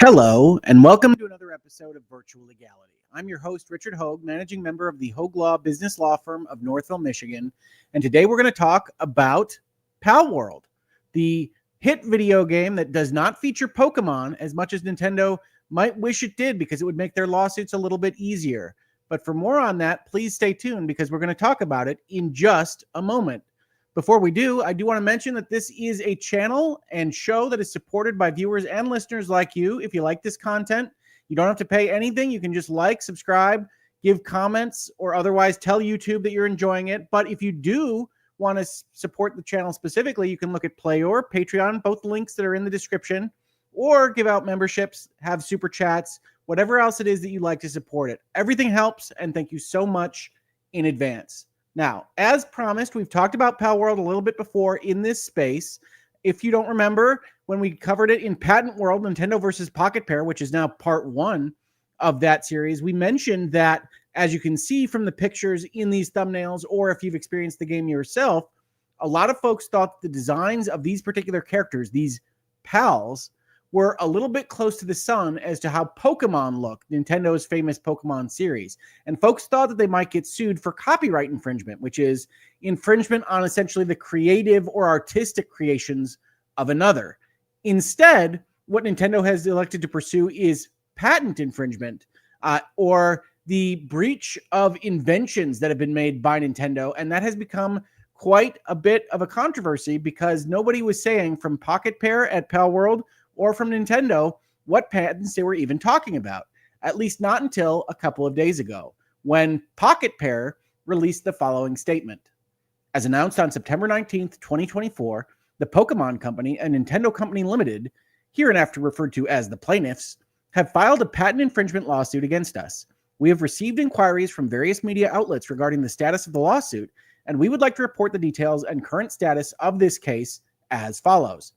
Hello, and welcome to another episode of Virtual Legality. I'm your host, Richard Hoeg, managing member of the Hoeg Law business law firm of Northville, Michigan. And today we're going to talk about Palworld, the hit video game that does not feature Pokemon as much as Nintendo might wish it did, because it would make their lawsuits a little bit easier. But for more on that, please stay tuned, because we're going to talk about it in just a moment. Before we do, I do want to mention that this is a channel and show that is supported by viewers and listeners like you. If you like this content, you don't have to pay anything. You can just like, subscribe, give comments, or otherwise tell YouTube that you're enjoying it. But if you do want to support the channel specifically, you can look at Play or Patreon, both links that are in the description, or give out memberships, have super chats, whatever else it is that you'd like to support it. Everything helps, and thank you so much in advance. Now, as promised, we've talked about Palworld a little bit before in this space. If you don't remember, when we covered it in Patent World, Nintendo versus PocketPair, which is now part 1 of that series, we mentioned that, as you can see from the pictures in these thumbnails, or if you've experienced the game yourself, a lot of folks thought the designs of these particular characters, these pals, were a little bit close to the sun as to how Pokemon looked, Nintendo's famous Pokemon series. And folks thought that they might get sued for copyright infringement, which is infringement on essentially the creative or artistic creations of another. Instead, what Nintendo has elected to pursue is patent infringement, or the breach of inventions that have been made by Nintendo. And that has become quite a bit of a controversy, because nobody was saying from PocketPair at Palworld or from Nintendo what patents they were even talking about, at least not until a couple of days ago, when PocketPair released the following statement. As announced on September 19th, 2024, the Pokemon Company and Nintendo Company Limited, hereinafter referred to as the plaintiffs, have filed a patent infringement lawsuit against us. We have received inquiries from various media outlets regarding the status of the lawsuit, and we would like to report the details and current status of this case as follows.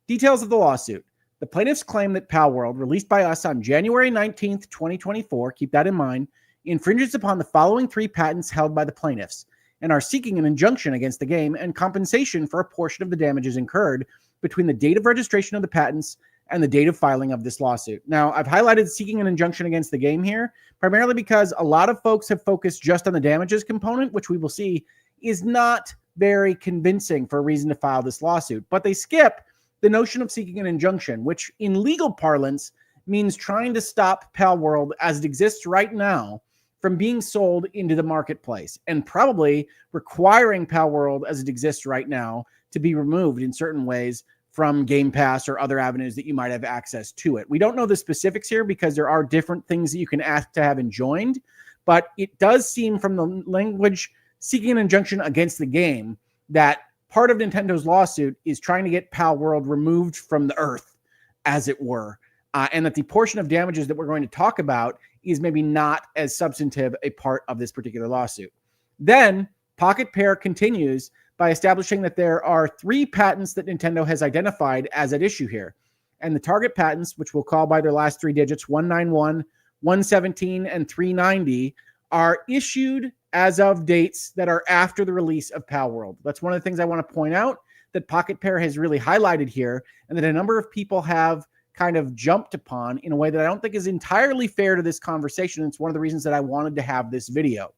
Details of the lawsuit. The plaintiffs claim that Palworld, released by us on January 19th, 2024, keep that in mind, infringes upon the following 3 patents held by the plaintiffs, and are seeking an injunction against the game and compensation for a portion of the damages incurred between the date of registration of the patents and the date of filing of this lawsuit. Now, I've highlighted seeking an injunction against the game here, primarily because a lot of folks have focused just on the damages component, which we will see is not very convincing for a reason to file this lawsuit. But they skip the notion of seeking an injunction, which in legal parlance means trying to stop Palworld as it exists right now from being sold into the marketplace, and probably requiring Palworld as it exists right now to be removed in certain ways from Game Pass or other avenues that you might have access to it. We don't know the specifics here, because there are different things that you can ask to have enjoined, but it does seem from the language seeking an injunction against the game that part of Nintendo's lawsuit is trying to get Palworld removed from the earth, as it were, and that the portion of damages that we're going to talk about is maybe not as substantive a part of this particular lawsuit. Then PocketPair continues by establishing that there are 3 patents that Nintendo has identified as at issue here. And the target patents, which we'll call by their last 3 digits, 191, 117, and 390, are issued as of dates that are after the release of Palworld. That's one of the things I want to point out that PocketPair has really highlighted here, and that a number of people have kind of jumped upon in a way that I don't think is entirely fair to this conversation. It's one of the reasons that I wanted to have this video.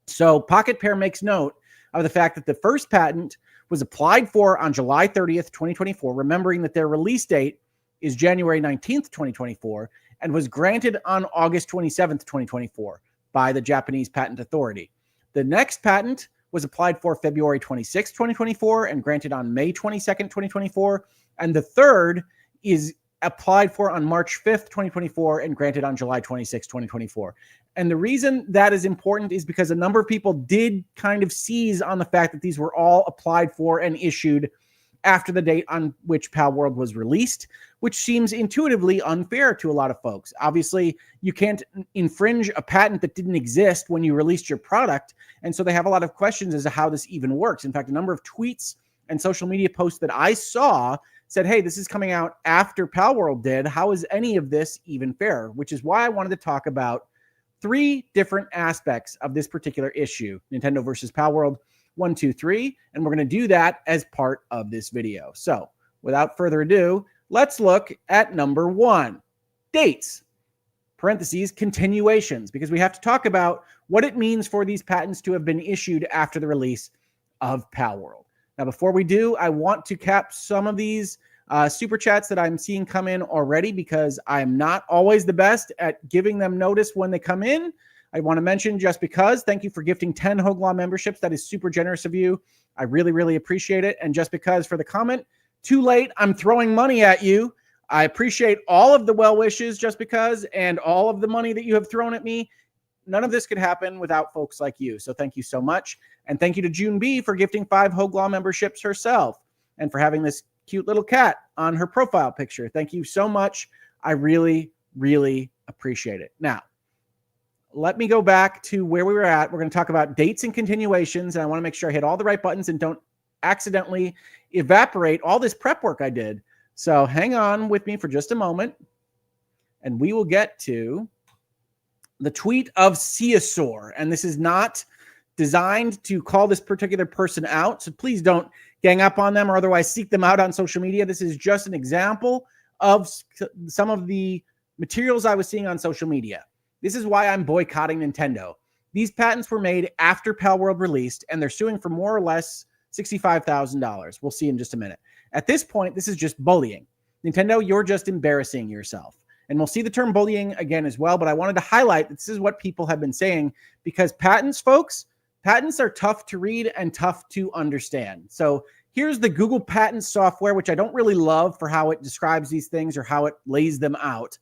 So PocketPair makes note of the fact that the first patent was applied for on July 30th, 2024, remembering that their release date is January 19th, 2024, and was granted on August 27th, 2024. By the Japanese Patent Authority. The next patent was applied for February 26, 2024, and granted on May 22nd, 2024. And the third is applied for on March 5th, 2024, and granted on July 26, 2024. And the reason that is important is because a number of people did kind of seize on the fact that these were all applied for and issued after the date on which Palworld was released, which seems intuitively unfair to a lot of folks. Obviously, you can't infringe a patent that didn't exist when you released your product, and so they have a lot of questions as to how this even works. In fact, a number of tweets and social media posts that I saw said, hey, this is coming out after Palworld did. How is any of this even fair? Which is why I wanted to talk about 3 different aspects of this particular issue, Nintendo versus Palworld, 1, 2, 3, and we're going to do that as part of this video. So without further ado, let's look at number 1. dates, parentheses, continuations, because we have to talk about what it means for these patents to have been issued after the release of Palworld. Now, before we do, I want to cap some of these super chats that I'm seeing come in already, because I'm not always the best at giving them notice when they come in. I want to mention Just Because, thank you for gifting 10 Hoeg Law memberships. That is super generous of you. I really, really appreciate it. And Just Because for the comment, too late, I'm throwing money at you. I appreciate all of the well wishes, Just Because, and all of the money that you have thrown at me. None of this could happen without folks like you. So thank you so much. And thank you to June B for gifting 5 Hoeg Law memberships herself, and for having this cute little cat on her profile picture. Thank you so much. I really, really appreciate it. Now, let me go back to where we were at. We're going to talk about dates and continuations, and I want to make sure I hit all the right buttons and don't accidentally evaporate all this prep work I did. So hang on with me for just a moment, and we will get to the tweet of Caesar. And this is not designed to call this particular person out, so please don't gang up on them or otherwise seek them out on social media. This is just an example of some of the materials I was seeing on social media. This is why I'm boycotting Nintendo. These patents were made after Palworld released, and they're suing for more or less $65,000. We'll see in just a minute. At this point, this is just bullying. Nintendo, you're just embarrassing yourself. And we'll see the term bullying again as well, but I wanted to highlight that this is what people have been saying, because patents, folks, patents are tough to read and tough to understand. So here's the Google Patent software, which I don't really love for how it describes these things or how it lays them out,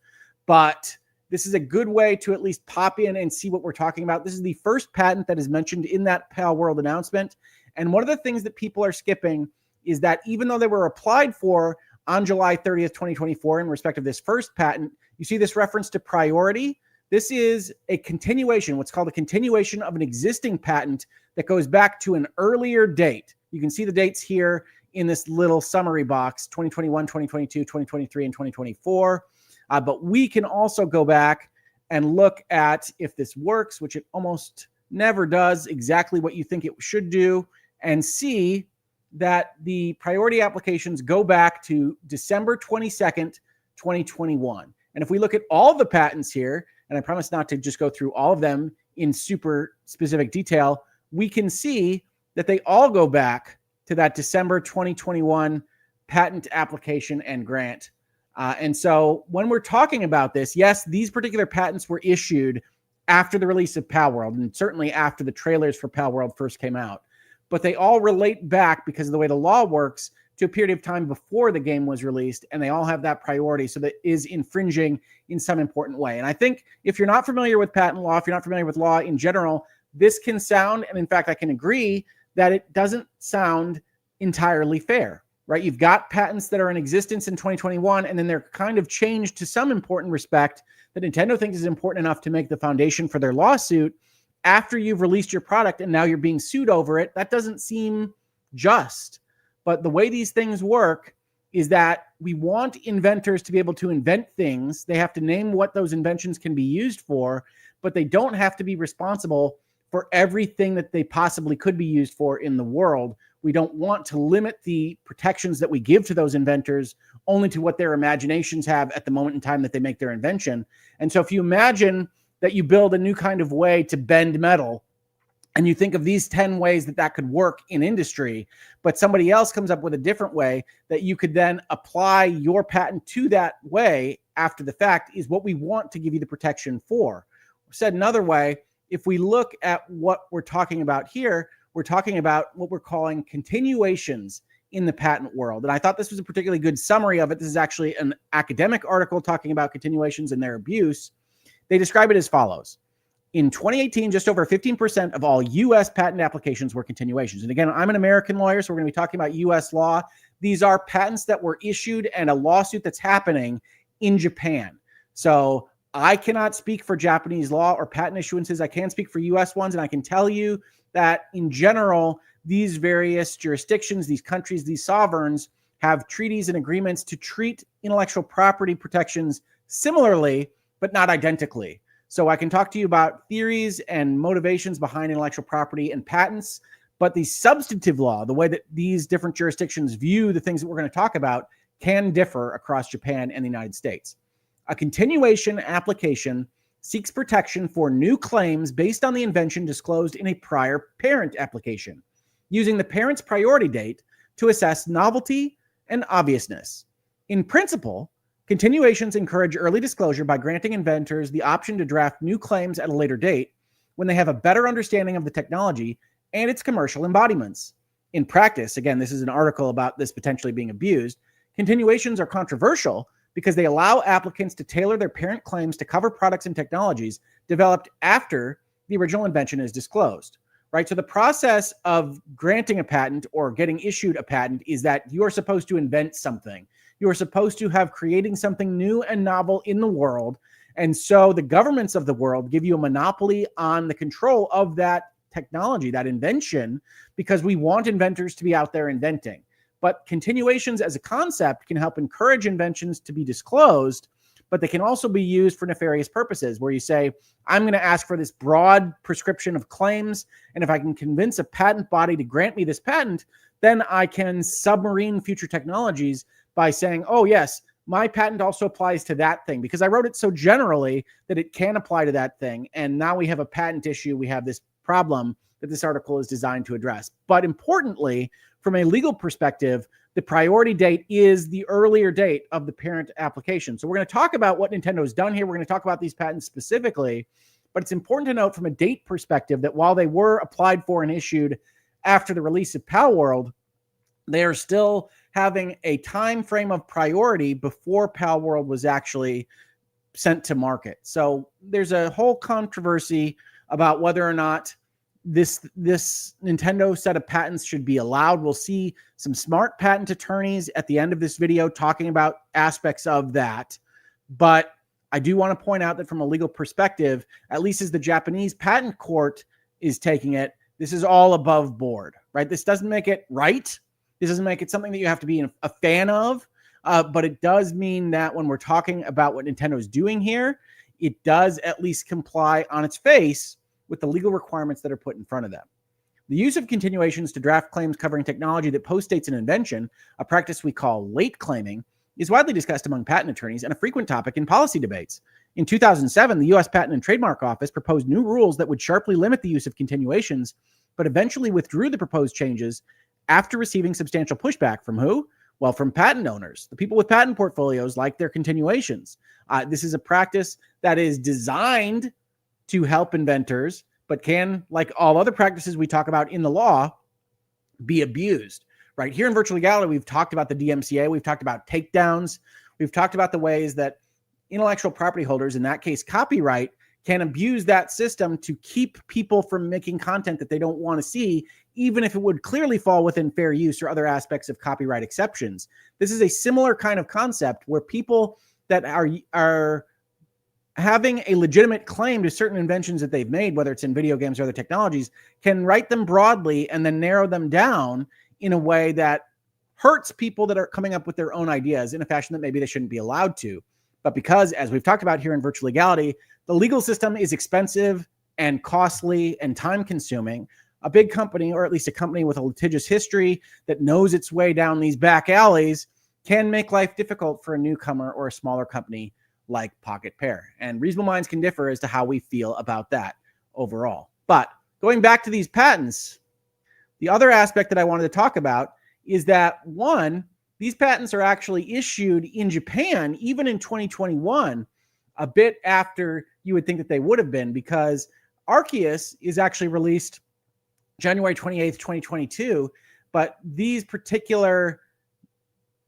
but this is a good way to at least pop in and see what we're talking about. This is the first patent that is mentioned in that Palworld announcement. And one of the things that people are skipping is that even though they were applied for on July 30th, 2024, in respect of this first patent, you see this reference to priority. This is a continuation, what's called a continuation of an existing patent that goes back to an earlier date. You can see the dates here in this little summary box, 2021, 2022, 2023, and 2024. But we can also go back and look at if this works, which it almost never does exactly what you think it should do, and see that the priority applications go back to December 22nd, 2021. And if we look at all the patents here, and I promise not to just go through all of them in super specific detail, we can see that they all go back to that December 2021 patent application and grant. And so when we're talking about this, yes, these particular patents were issued after the release of Palworld, and certainly after the trailers for Palworld first came out. But they all relate back, because of the way the law works, to a period of time before the game was released, and they all have that priority, so that is infringing in some important way. And I think if you're not familiar with patent law, if you're not familiar with law in general, this can sound, and in fact, I can agree, that it doesn't sound entirely fair, right? You've got patents that are in existence in 2021, and then they're kind of changed to some important respect that Nintendo thinks is important enough to make the foundation for their lawsuit after you've released your product, and now you're being sued over it. That doesn't seem just. But the way these things work is that we want inventors to be able to invent things. They have to name what those inventions can be used for, but they don't have to be responsible for everything that they possibly could be used for in the world. We don't want to limit the protections that we give to those inventors only to what their imaginations have at the moment in time that they make their invention. And so if you imagine that you build a new kind of way to bend metal, and you think of these 10 ways that that could work in industry, but somebody else comes up with a different way that you could then apply your patent to that way after the fact, is what we want to give you the protection for. Said another way, if we look at what we're talking about here, we're talking about what we're calling continuations in the patent world. And I thought this was a particularly good summary of it. This is actually an academic article talking about continuations and their abuse. They describe it as follows. In 2018, just over 15% of all U.S. patent applications were continuations. And again, I'm an American lawyer, so we're going to be talking about U.S. law. These are patents that were issued and a lawsuit that's happening in Japan. So I cannot speak for Japanese law or patent issuances. I can speak for U.S. ones, and I can tell you that in general, these various jurisdictions, these countries, these sovereigns have treaties and agreements to treat intellectual property protections similarly, but not identically. So I can talk to you about theories and motivations behind intellectual property and patents, but the substantive law, the way that these different jurisdictions view the things that we're going to talk about, can differ across Japan and the United States. A continuation application seeks protection for new claims based on the invention disclosed in a prior parent application, using the parent's priority date to assess novelty and obviousness. In principle, continuations encourage early disclosure by granting inventors the option to draft new claims at a later date when they have a better understanding of the technology and its commercial embodiments. In practice, again, this is an article about this potentially being abused, continuations are controversial because they allow applicants to tailor their parent claims to cover products and technologies developed after the original invention is disclosed, right? So the process of granting a patent or getting issued a patent is that you are supposed to invent something. You are supposed to have creating something new and novel in the world. And so the governments of the world give you a monopoly on the control of that technology, that invention, because we want inventors to be out there inventing. But continuations as a concept can help encourage inventions to be disclosed, but they can also be used for nefarious purposes where you say, I'm going to ask for this broad prescription of claims, and if I can convince a patent body to grant me this patent, then I can submarine future technologies by saying, oh yes, my patent also applies to that thing because I wrote it so generally that it can apply to that thing. And now we have a patent issue. We have this problem that this article is designed to address. But importantly, from a legal perspective, the priority date is the earlier date of the parent application. So we're going to talk about what Nintendo's done here. We're going to talk about these patents specifically, but it's important to note from a date perspective that while they were applied for and issued after the release of Palworld, they are still having a time frame of priority before Palworld was actually sent to market. So there's a whole controversy about whether or not this Nintendo set of patents should be allowed. We'll see some smart patent attorneys at the end of this video talking about aspects of that. But I do want to point out that from a legal perspective, at least as the Japanese patent court is taking it, this is all above board, right? This doesn't make it right. This doesn't make it something that you have to be a fan of, but it does mean that when we're talking about what Nintendo is doing here, it does at least comply on its face with the legal requirements that are put in front of them. The use of continuations to draft claims covering technology that postdates an invention, a practice we call late claiming, is widely discussed among patent attorneys and a frequent topic in policy debates. In 2007, the U.S. Patent and Trademark Office proposed new rules that would sharply limit the use of continuations, but eventually withdrew the proposed changes after receiving substantial pushback from who? Well, from patent owners. The people with patent portfolios like their continuations. This is a practice that is designed to help inventors, but can, like all other practices we talk about in the law, be abused. Right here in Virtual Legality, we've talked about the DMCA, we've talked about takedowns, we've talked about the ways that intellectual property holders, in that case copyright, can abuse that system to keep people from making content that they don't want to see, even if it would clearly fall within fair use or other aspects of copyright exceptions. This is a similar kind of concept where people that are having a legitimate claim to certain inventions that they've made, whether it's in video games or other technologies, can write them broadly and then narrow them down in a way that hurts people that are coming up with their own ideas in a fashion that maybe they shouldn't be allowed to. But because, as we've talked about here in Virtual Legality, the legal system is expensive and costly and time-consuming, a big company, or at least a company with a litigious history that knows its way down these back alleys, can make life difficult for a newcomer or a smaller company like PocketPair. And reasonable minds can differ as to how we feel about that overall. But going back to these patents, the other aspect that I wanted to talk about is that, one, these patents are actually issued in Japan, even in 2021, a bit after you would think that they would have been, because Arceus is actually released January 28th, 2022, but these particular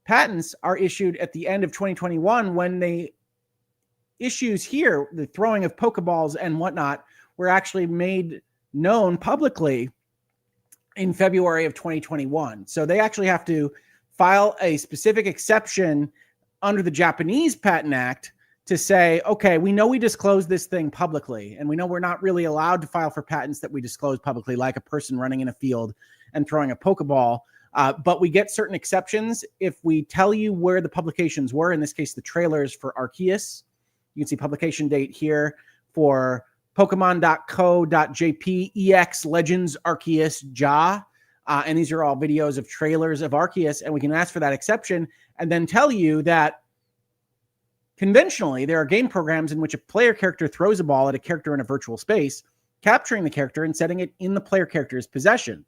patents are issued at the end of 2021 when the issues here, the throwing of Pokeballs and whatnot, were actually made known publicly in February of 2021. So they actually have to file a specific exception under the Japanese Patent Act to say, okay, we know we disclosed this thing publicly, and we know we're not really allowed to file for patents that we disclose publicly, like a person running in a field and throwing a Pokeball. But we get certain exceptions if we tell you where the publications were, in this case, the trailers for Arceus. You can see publication date here for Pokemon.co.jp EX Legends Arceus Ja. And these are all videos of trailers of Arceus, and we can ask for that exception and then tell you that Conventionally, there are game programs in which a player character throws a ball at a character in a virtual space, capturing the character and setting it in the player character's possession.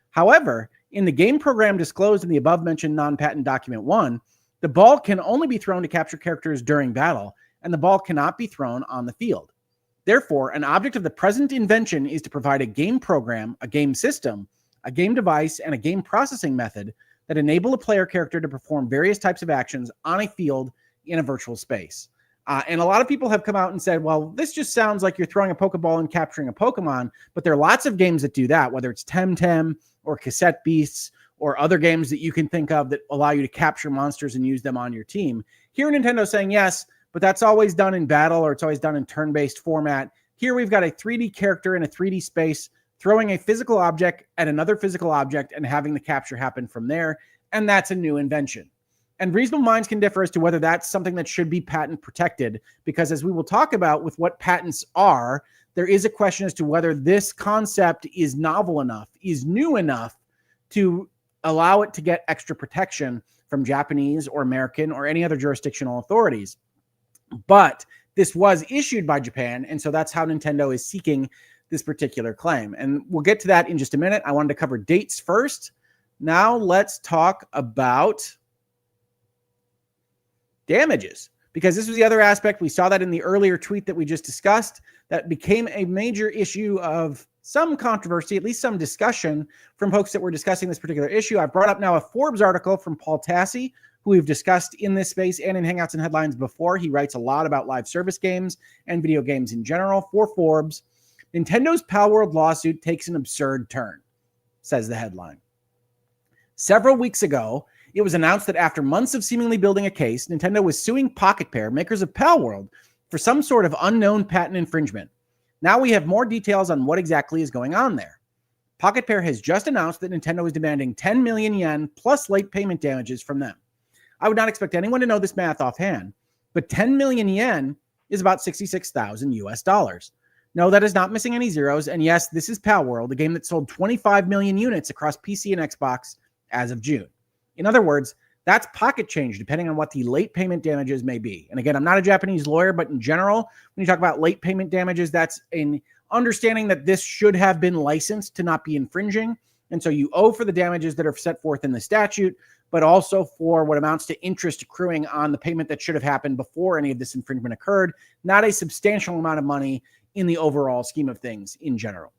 However, in the game program disclosed in the above-mentioned non-patent document 1, the ball can only be thrown to capture characters during battle, and the ball cannot be thrown on the field. Therefore, an object of the present invention is to provide a game program, a game system, a game device, and a game processing method that enable a player character to perform various types of actions on a field in a virtual space. And a lot of people have come out and said, well, this just sounds like you're throwing a Pokeball and capturing a Pokemon, but there are lots of games that do that, whether it's Temtem or Cassette Beasts or other games that you can think of that allow you to capture monsters and use them on your team. Here, Nintendo's saying yes, but that's always done in battle or it's always done in turn-based format. Here we've got a 3D character in a 3D space throwing a physical object at another physical object and having the capture happen from there, and that's a new invention. And reasonable minds can differ as to whether that's something that should be patent protected, because as we will talk about with what patents are, there is a question as to whether this concept is novel enough, is new enough to allow it to get extra protection from Japanese or American or any other jurisdictional authorities. But this was issued by Japan, and so that's how Nintendo is seeking this particular claim. And we'll get to that in just a minute. I wanted to cover dates first. Now let's talk about damages, because this was the other aspect. We saw that in the earlier tweet that we just discussed that became a major issue of some controversy, at least some discussion from folks that were discussing this particular issue. I brought up now a Forbes article from Paul Tassi, who we've discussed in this space and in Hangouts and Headlines before. He writes a lot about live service games and video games in general for Forbes. Nintendo's Palworld lawsuit takes an absurd turn, says the headline. Several weeks ago, it was announced that after months of seemingly building a case, Nintendo was suing PocketPair, makers of Palworld, for some sort of unknown patent infringement. Now we have more details on what exactly is going on there. PocketPair has just announced that Nintendo is demanding 10 million yen plus late payment damages from them. I would not expect anyone to know this math offhand, but 10 million yen is about 66,000 US dollars. No, that is not missing any zeros. And yes, this is Palworld, a game that sold 25 million units across PC and Xbox as of June. In other words, that's pocket change, depending on what the late payment damages may be. And again, I'm not a Japanese lawyer, but in general, when you talk about late payment damages, that's an understanding that this should have been licensed to not be infringing. And so you owe for the damages that are set forth in the statute, but also for what amounts to interest accruing on the payment that should have happened before any of this infringement occurred. Not a substantial amount of money in the overall scheme of things in general.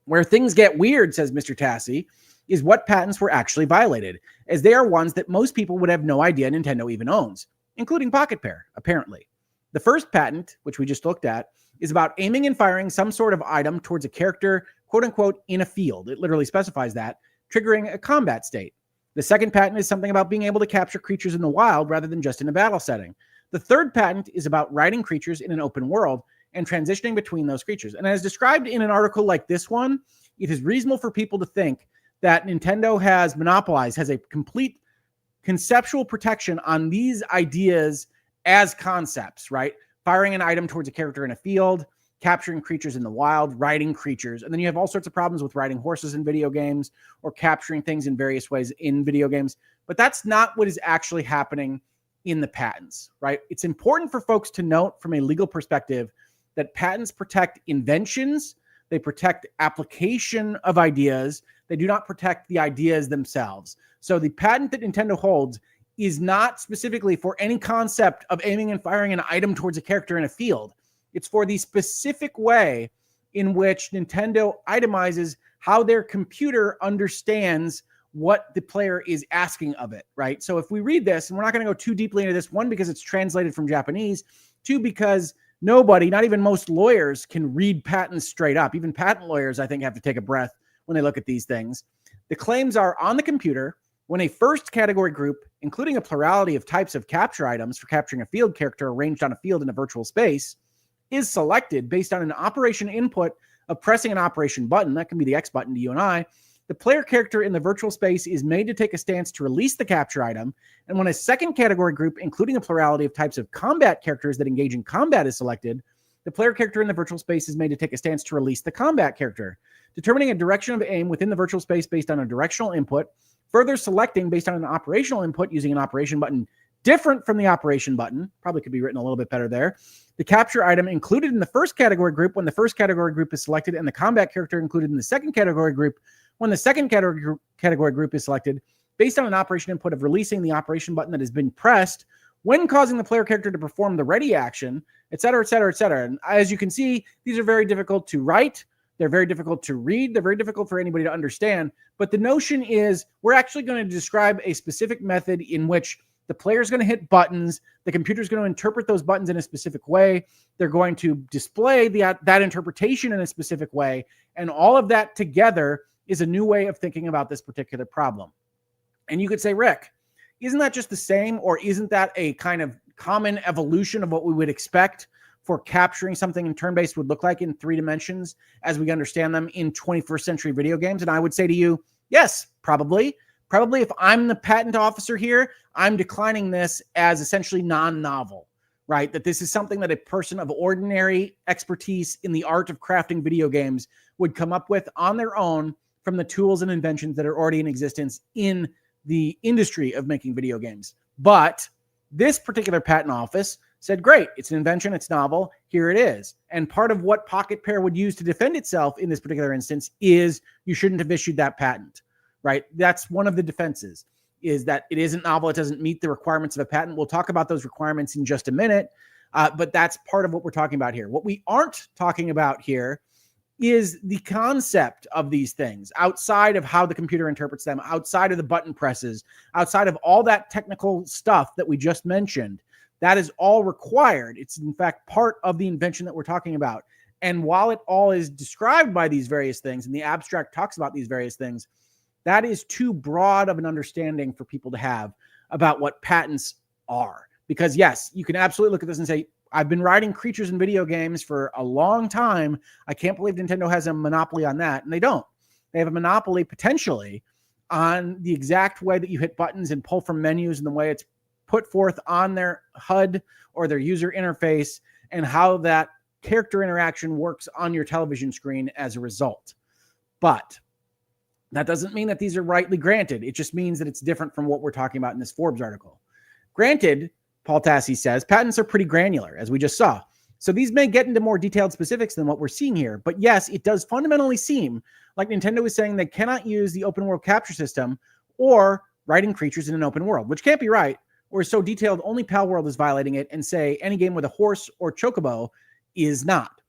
Where things get weird, says Mr. Tassi, is what patents were actually violated, as they are ones that most people would have no idea Nintendo even owns, including PocketPair, apparently. The first patent, which we just looked at, is about aiming and firing some sort of item towards a character, quote unquote, in a field. It literally specifies that, triggering a combat state. The second patent is something about being able to capture creatures in the wild rather than just in a battle setting. The third patent is about riding creatures in an open world and transitioning between those creatures. And as described in an article like this one, it is reasonable for people to think that Nintendo has monopolized, has a complete conceptual protection on these ideas as concepts, right? Firing an item towards a character in a field, capturing creatures in the wild, riding creatures. And then you have all sorts of problems with riding horses in video games or capturing things in various ways in video games. But that's not what is actually happening in the patents, right? It's important for folks to note from a legal perspective that patents protect inventions, they protect application of ideas, they do not protect the ideas themselves. So the patent that Nintendo holds is not specifically for any concept of aiming and firing an item towards a character in a field. It's for the specific way in which Nintendo itemizes how their computer understands what the player is asking of it, right? So if we read this, and we're not going to go too deeply into this, one, because it's translated from Japanese, two, because nobody, not even most lawyers, can read patents straight up. Even patent lawyers, I think, have to take a breath when they look at these things. The claims are on the computer when a first category group, including a plurality of types of capture items for capturing a field character arranged on a field in a virtual space, is selected based on an operation input of pressing an operation button, that can be the X button to you and I, the player character in the virtual space is made to take a stance to release the capture item, and when a second category group, including a plurality of types of combat characters that engage in combat, is selected, the player character in the virtual space is made to take a stance to release the combat character, determining a direction of aim within the virtual space based on a directional input, further selecting based on an operational input using an operation button Different from the operation button, probably could be written a little bit better there. The capture item included in the first category group when the first category group is selected, and the combat character included in the second category group when the second category group is selected, based on an operation input of releasing the operation button that has been pressed when causing the player character to perform the ready action, etc., etc., etc. And as you can see, these are very difficult to write. They're very difficult to read. They're very difficult for anybody to understand. But the notion is we're actually going to describe a specific method in which the player is going to hit buttons. The computer is going to interpret those buttons in a specific way. They're going to display that interpretation in a specific way. And all of that together is a new way of thinking about this particular problem. And you could say, Rick, isn't that just the same, or isn't that a kind of common evolution of what we would expect for capturing something in turn-based would look like in 3 dimensions as we understand them in 21st century video games? And I would say to you, yes, probably. Probably if I'm the patent officer here, I'm declining this as essentially non-novel, right? That this is something that a person of ordinary expertise in the art of crafting video games would come up with on their own from the tools and inventions that are already in existence in the industry of making video games. But this particular patent office said, great, it's an invention, it's novel, here it is. And part of what PocketPair would use to defend itself in this particular instance is you shouldn't have issued that patent, right? That's one of the defenses, is that it isn't novel, it doesn't meet the requirements of a patent. We'll talk about those requirements in just a minute, but that's part of what we're talking about here. What we aren't talking about here is the concept of these things outside of how the computer interprets them, outside of the button presses, outside of all that technical stuff that we just mentioned. That is all required. It's in fact part of the invention that we're talking about. And while it all is described by these various things and the abstract talks about these various things, that is too broad of an understanding for people to have about what patents are. Because yes, you can absolutely look at this and say, I've been writing creatures in video games for a long time. I can't believe Nintendo has a monopoly on that. And they don't. They have a monopoly potentially on the exact way that you hit buttons and pull from menus and the way it's put forth on their HUD or their user interface and how that character interaction works on your television screen as a result. But that doesn't mean that these are rightly granted. It just means that it's different from what we're talking about in this Forbes article. Granted, Paul Tassi says, patents are pretty granular, as we just saw. So these may get into more detailed specifics than what we're seeing here. But yes, it does fundamentally seem like Nintendo is saying they cannot use the open world capture system or writing creatures in an open world, which can't be right, or is so detailed only Palworld is violating it, and say any game with a horse or chocobo is not.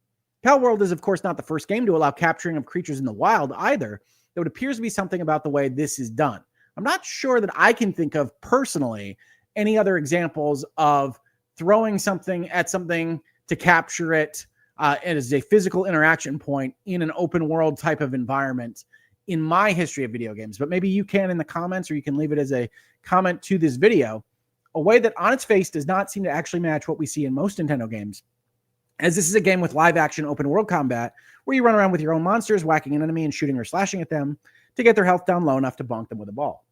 Palworld is, of course, not the first game to allow capturing of creatures in the wild either, though it appears to be something about the way this is done. I'm not sure that I can think of personally any other examples of throwing something at something to capture it as a physical interaction point in an open world type of environment in my history of video games. But maybe you can in the comments, or you can leave it as a comment to this video, a way that on its face does not seem to actually match what we see in most Nintendo games, as this is a game with live action open world combat where you run around with your own monsters, whacking an enemy and shooting or slashing at them to get their health down low enough to bonk them with a ball.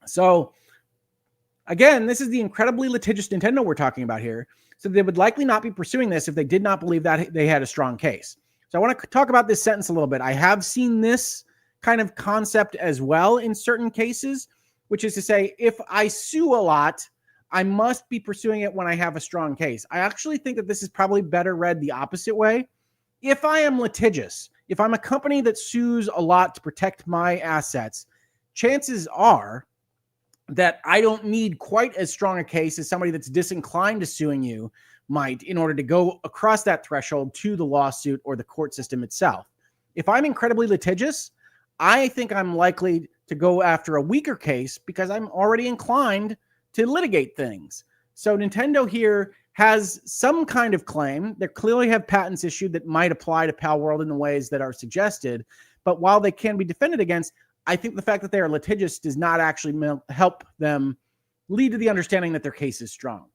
So again, this is the incredibly litigious Nintendo we're talking about here. So they would likely not be pursuing this if they did not believe that they had a strong case. So I want to talk about this sentence a little bit. I have seen this kind of concept as well in certain cases, which is to say, if I sue a lot, I must be pursuing it when I have a strong case. I actually think that this is probably better read the opposite way. If I am litigious, if I'm a company that sues a lot to protect my assets, chances are that I don't need quite as strong a case as somebody that's disinclined to suing you might in order to go across that threshold to the lawsuit or the court system itself. If I'm incredibly litigious, I think I'm likely to go after a weaker case because I'm already inclined to litigate things. So Nintendo here has some kind of claim. They clearly have patents issued that might apply to Palworld in the ways that are suggested. But while they can be defended against, I think the fact that they are litigious does not actually help them lead to the understanding that their case is strong.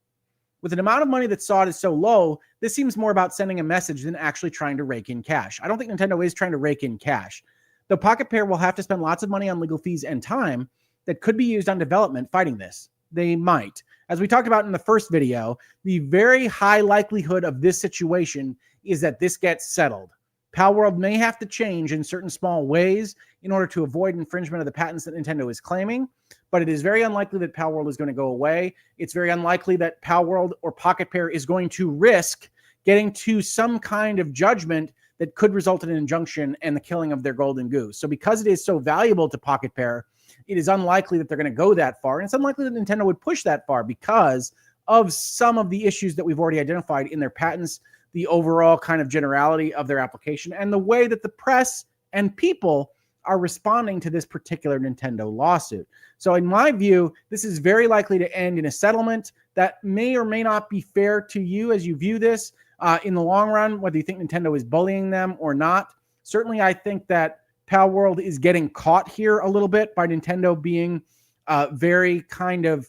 With an amount of money that's sought is so low, this seems more about sending a message than actually trying to rake in cash. I don't think Nintendo is trying to rake in cash. Though PocketPair will have to spend lots of money on legal fees and time that could be used on development fighting this. They might. As we talked about in the first video, the very high likelihood of this situation is that this gets settled. Palworld may have to change in certain small ways in order to avoid infringement of the patents that Nintendo is claiming, but it is very unlikely that Palworld is going to go away. It's very unlikely that Palworld or PocketPair is going to risk getting to some kind of judgment that could result in an injunction and the killing of their golden goose. So because it is so valuable to PocketPair, it is unlikely that they're going to go that far. And it's unlikely that Nintendo would push that far because of some of the issues that we've already identified in their patents, the overall kind of generality of their application, and the way that the press and people are responding to this particular Nintendo lawsuit. So in my view, this is very likely to end in a settlement that may or may not be fair to you as you view this in the long run, whether you think Nintendo is bullying them or not. Certainly, I think that Palworld is getting caught here a little bit by Nintendo being a very kind of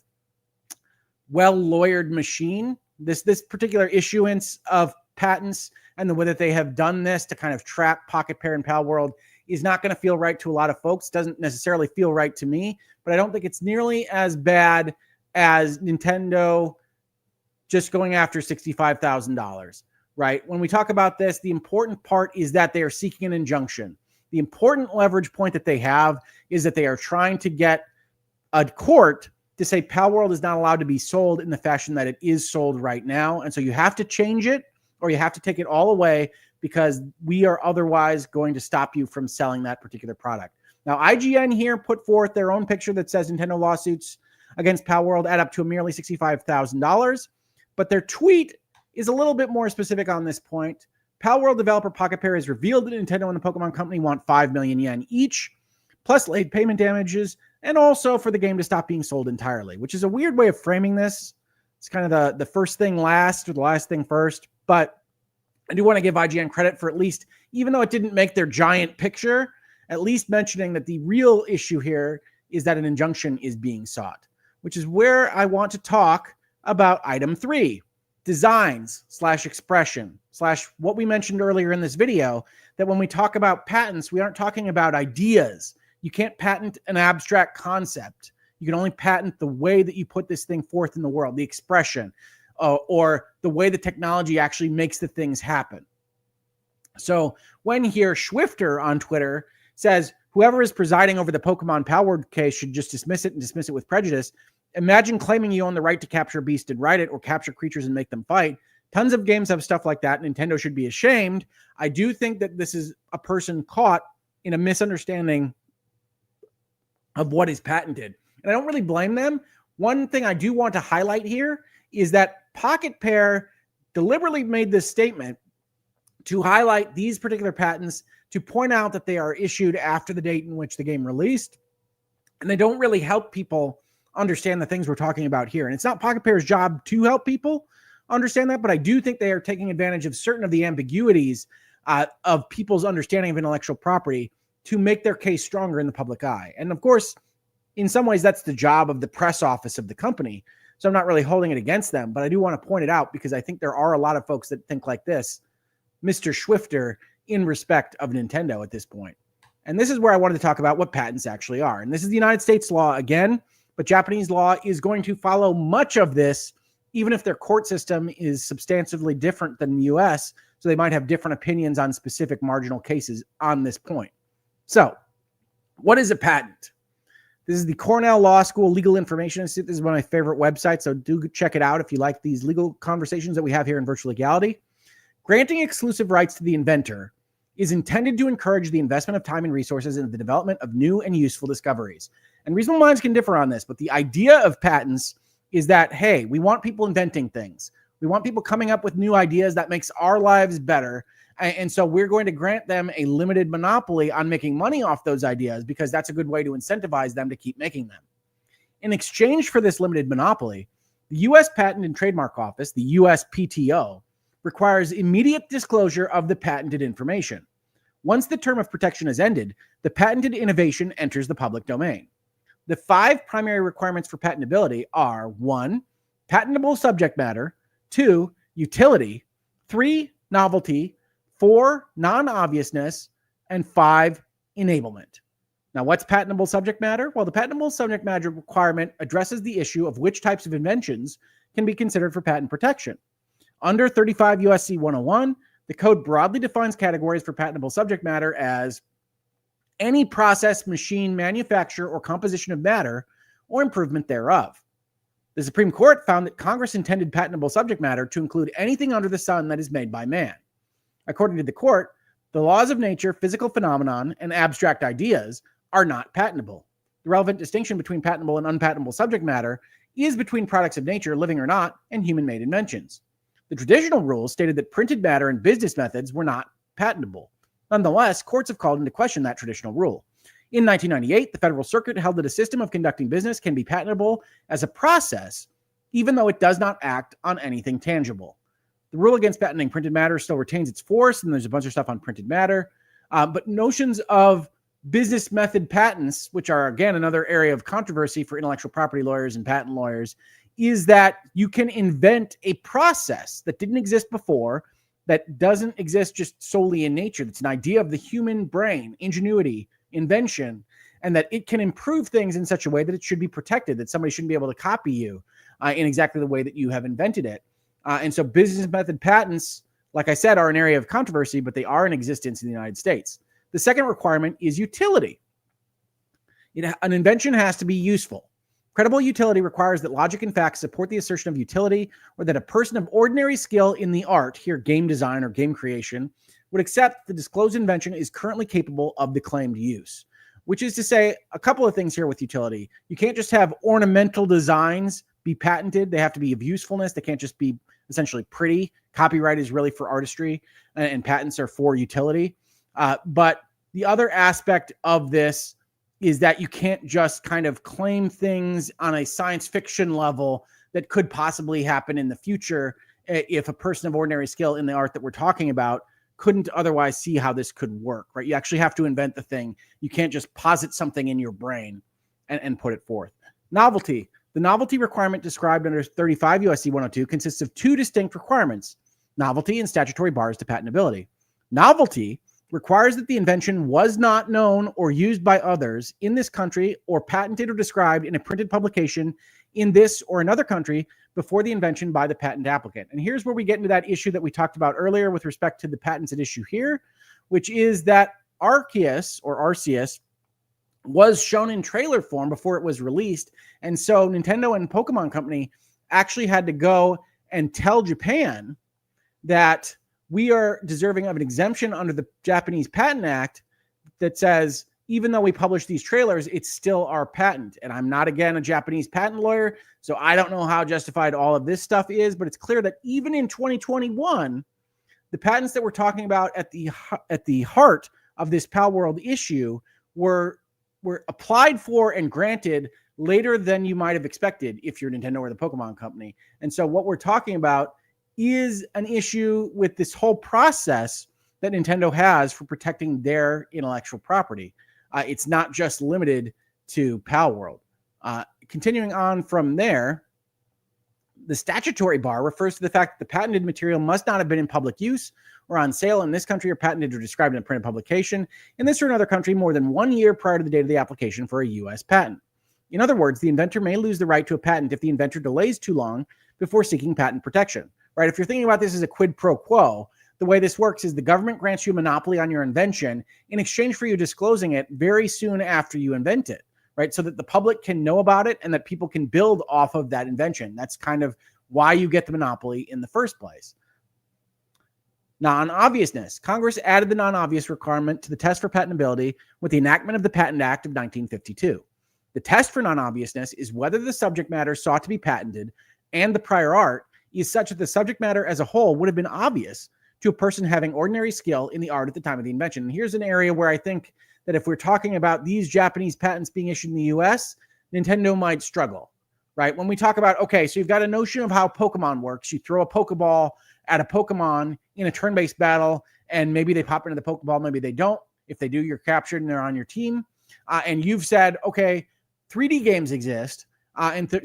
well-lawyered machine. This particular issuance of patents and the way that they have done this to kind of trap PocketPair and Palworld is not going to feel right to a lot of folks. Doesn't necessarily feel right to me, but I don't think it's nearly as bad as Nintendo just going after $65,000, right? When we talk about this, the important part is that they are seeking an injunction. The important leverage point that they have is that they are trying to get a court to say Palworld is not allowed to be sold in the fashion that it is sold right now. And so you have to change it or you have to take it all away because we are otherwise going to stop you from selling that particular product. Now, IGN here put forth their own picture that says Nintendo lawsuits against Palworld add up to merely $65,000, but their tweet is a little bit more specific on this point. Palworld developer PocketPair has revealed that Nintendo and the Pokemon Company want 5 million yen each, plus late payment damages, and also for the game to stop being sold entirely, which is a weird way of framing this. It's kind of the first thing last or the last thing first, but I do want to give IGN credit for at least, even though it didn't make their giant picture, at least mentioning that the real issue here is that an injunction is being sought, which is where I want to talk about item 3, designs / expression / what we mentioned earlier in this video, that when we talk about patents, we aren't talking about ideas. You can't patent an abstract concept. You can only patent the way that you put this thing forth in the world, the expression, or the way the technology actually makes the things happen. So when here Swifter on Twitter says, whoever is presiding over the Pokemon Palworld case should just dismiss it and dismiss it with prejudice. Imagine claiming you own the right to capture a beast and ride it or capture creatures and make them fight. Tons of games have stuff like that. Nintendo should be ashamed. I do think that this is a person caught in a misunderstanding of what is patented. And I don't really blame them. One thing I do want to highlight here is that PocketPair deliberately made this statement to highlight these particular patents, to point out that they are issued after the date in which the game released. And they don't really help people understand the things we're talking about here. And it's not PocketPair's job to help people understand that, but I do think they are taking advantage of certain of the ambiguities of people's understanding of intellectual property to make their case stronger in the public eye. And of course, in some ways, that's the job of the press office of the company. So I'm not really holding it against them, but I do want to point it out because I think there are a lot of folks that think like this, Mr. Swifter, in respect of Nintendo at this point. And this is where I wanted to talk about what patents actually are. And this is the United States law again, but Japanese law is going to follow much of this, even if their court system is substantively different than the US. So they might have different opinions on specific marginal cases on this point. So what is a patent? This is the Cornell Law School Legal Information Institute. This is one of my favorite websites, so do check it out if you like these legal conversations that we have here in Virtual Legality. Granting exclusive rights to the inventor is intended to encourage the investment of time and resources in the development of new and useful discoveries. And reasonable minds can differ on this, but the idea of patents is that, hey, we want people inventing things. We want people coming up with new ideas that makes our lives better. And so we're going to grant them a limited monopoly on making money off those ideas because that's a good way to incentivize them to keep making them. In exchange for this limited monopoly, the U.S. Patent and Trademark Office, the USPTO, requires immediate disclosure of the patented information. Once the term of protection is ended, the patented innovation enters the public domain. The 5 primary requirements for patentability are 1, patentable subject matter, 2, utility, 3, novelty, 4, non-obviousness, and 5, enablement. Now, what's patentable subject matter? Well, the patentable subject matter requirement addresses the issue of which types of inventions can be considered for patent protection. Under 35 U.S.C. 101, The code broadly defines categories for patentable subject matter as any process, machine, manufacture, or composition of matter or improvement thereof. The Supreme Court found that Congress intended patentable subject matter to include anything under the sun that is made by man. According to the court, the laws of nature, physical phenomenon, and abstract ideas are not patentable. The relevant distinction between patentable and unpatentable subject matter is between products of nature, living or not, and human-made inventions. The traditional rules stated that printed matter and business methods were not patentable. Nonetheless, courts have called into question that traditional rule. In 1998, the Federal Circuit held that a system of conducting business can be patentable as a process, even though it does not act on anything tangible. The rule against patenting printed matter still retains its force, and there's a bunch of stuff on printed matter. But notions of business method patents, which are, again, another area of controversy for intellectual property lawyers and patent lawyers, is that you can invent a process that didn't exist before, that doesn't exist just solely in nature. That's an idea of the human brain, ingenuity, invention, and that it can improve things in such a way that it should be protected, that somebody shouldn't be able to copy you in exactly the way that you have invented it. And so business method patents, like I said, are an area of controversy, but they are in existence in the United States. The second requirement is utility. An invention has to be useful. Credible utility requires that logic and facts support the assertion of utility, or that a person of ordinary skill in the art, here game design or game creation, would accept the disclosed invention is currently capable of the claimed use. Which is to say, a couple of things here with utility. You can't just have ornamental designs be patented. They have to be of usefulness. They can't just be essentially pretty. Copyright is really for artistry, and patents are for utility. But the other aspect of this is that you can't just kind of claim things on a science fiction level that could possibly happen in the future if a person of ordinary skill in the art that we're talking about couldn't otherwise see how this could work, right? You actually have to invent the thing. You can't just posit something in your brain and put it forth. Novelty. The novelty requirement described under 35 U.S.C. 102 consists of two distinct requirements: novelty and statutory bars to patentability. Novelty requires that the invention was not known or used by others in this country or patented or described in a printed publication in this or another country before the invention by the patent applicant. And here's where we get into that issue that we talked about earlier with respect to the patents at issue here, which is that Arceus was shown in trailer form before it was released. And so Nintendo and Pokemon Company actually had to go and tell Japan that we are deserving of an exemption under the Japanese Patent Act that says, even though we publish these trailers, it's still our patent. And I'm not, again, a Japanese patent lawyer, so I don't know how justified all of this stuff is, but it's clear that even in 2021, the patents that we're talking about at the heart of this Palworld issue were applied for and granted later than you might have expected if you're Nintendo or the Pokemon Company. And so what we're talking about is an issue with this whole process that Nintendo has for protecting their intellectual property. It's not just limited to Palworld. Continuing on from there, the statutory bar refers to the fact that the patented material must not have been in public use or on sale in this country or patented or described in a printed publication in this or another country more than 1 year prior to the date of the application for a U.S. patent. In other words, the inventor may lose the right to a patent if the inventor delays too long before seeking patent protection. Right? If you're thinking about this as a quid pro quo, the way this works is the government grants you a monopoly on your invention in exchange for you disclosing it very soon after you invent it, right? So that the public can know about it and that people can build off of that invention. That's kind of why you get the monopoly in the first place. Non-obviousness. Congress added the non-obvious requirement to the test for patentability with the enactment of the Patent Act of 1952. The test for non-obviousness is whether the subject matter sought to be patented and the prior art is such that the subject matter as a whole would have been obvious to a person having ordinary skill in the art at the time of the invention. And here's an area where I think that if we're talking about these Japanese patents being issued in the US, Nintendo might struggle, right? When we talk about, okay, so you've got a notion of how Pokemon works. You throw a Pokeball at a Pokemon in a turn-based battle, and maybe they pop into the Pokeball, maybe they don't. If they do, you're captured and they're on your team. And you've said, okay, 3D games exist.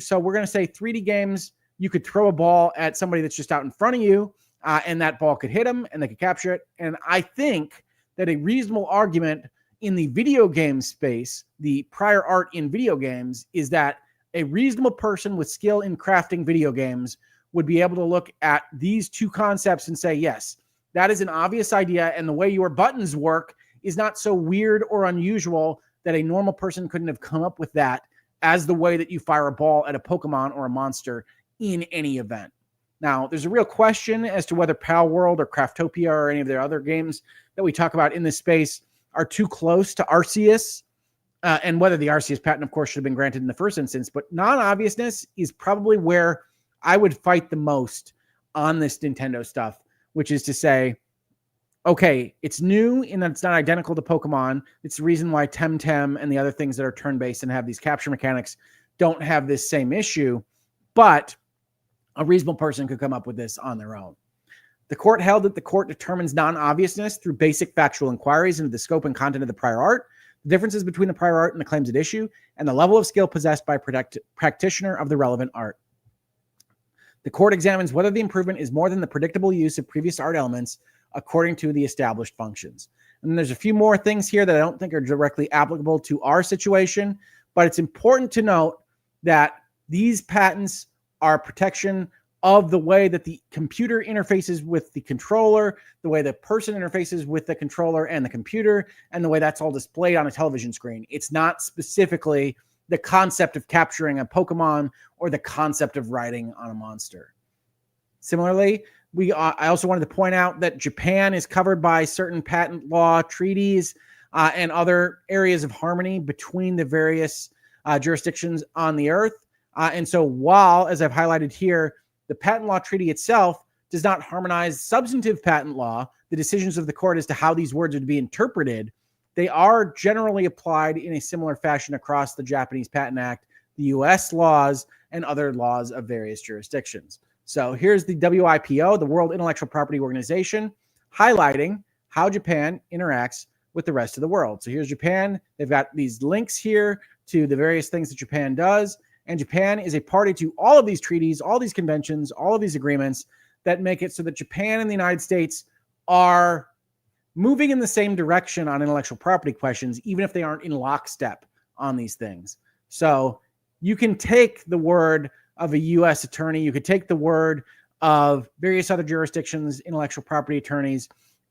So we're going to say 3D games, you could throw a ball at somebody that's just out in front of you, and that ball could hit them and they could capture it. And I think that a reasonable argument in the video game space, the prior art in video games, is that a reasonable person with skill in crafting video games would be able to look at these two concepts and say, yes, That is an obvious idea, and the way your buttons work is not so weird or unusual that a normal person couldn't have come up with that as the way that you fire a ball at a Pokemon or a monster in any event. Now, there's a real question as to whether Palworld or Craftopia or any of their other games that we talk about in this space are too close to Arceus, and whether the Arceus patent, of course, should have been granted in the first instance. But non-obviousness is probably where I would fight the most on this Nintendo stuff, which is to say, okay, it's new in that it's not identical to Pokemon. It's the reason why Temtem and the other things that are turn-based and have these capture mechanics don't have this same issue, but a reasonable person could come up with this on their own. The court held that the court determines non-obviousness through basic factual inquiries into the scope and content of the prior art, the differences between the prior art and the claims at issue, and the level of skill possessed by a practitioner of the relevant art. The court examines whether the improvement is more than the predictable use of previous art elements according to the established functions. And there's a few more things here that I don't think are directly applicable to our situation, but it's important to note that these patents are protection of the way that the computer interfaces with the controller, the way the person interfaces with the controller and the computer, and the way that's all displayed on a television screen. It's not specifically the concept of capturing a Pokemon or the concept of riding on a monster. Similarly, I also wanted to point out that Japan is covered by certain patent law treaties and other areas of harmony between the various jurisdictions on the earth. And so while, as I've highlighted here, the patent law treaty itself does not harmonize substantive patent law, the decisions of the court as to how these words are to be interpreted, they are generally applied in a similar fashion across the Japanese Patent Act, the US laws, and other laws of various jurisdictions. So here's the WIPO, the World Intellectual Property Organization, highlighting how Japan interacts with the rest of the world. So here's Japan. They've got these links here to the various things that Japan does. And Japan is a party to all of these treaties, all these conventions, all of these agreements that make it so that Japan and the United States are moving in the same direction on intellectual property questions, even if they aren't in lockstep on these things. So you can take the word of a U.S. attorney, you could take the word of various other jurisdictions' intellectual property attorneys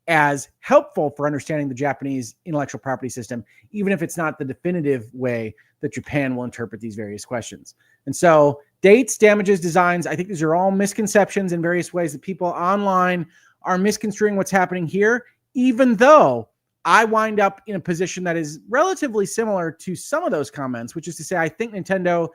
as helpful for understanding the Japanese intellectual property system, even if it's not the definitive way that Japan will interpret these various questions. And so dates, damages, designs, I think these are all misconceptions in various ways that people online are misconstruing what's happening here, even though I wind up in a position that is relatively similar to some of those comments, which is to say, I think Nintendo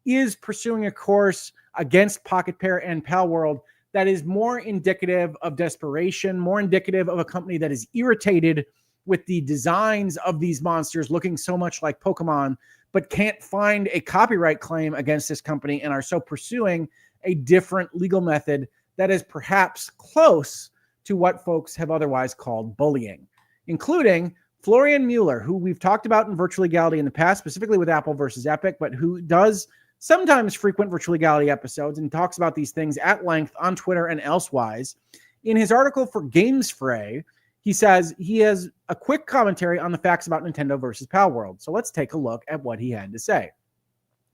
is pursuing a course against PocketPair and Palworld that is more indicative of desperation, more indicative of a company that is irritated with the designs of these monsters looking so much like Pokemon, but can't find a copyright claim against this company and are so pursuing a different legal method that is perhaps close to what folks have otherwise called bullying, including Florian Mueller, who we've talked about in Virtual Legality in the past, specifically with Apple versus Epic, but who does sometimes frequent Virtual Legality episodes and talks about these things at length on Twitter and elsewise. In his article for GamesFray, he says he has a quick commentary on the facts about Nintendo versus Palworld. So let's take a look at what he had to say.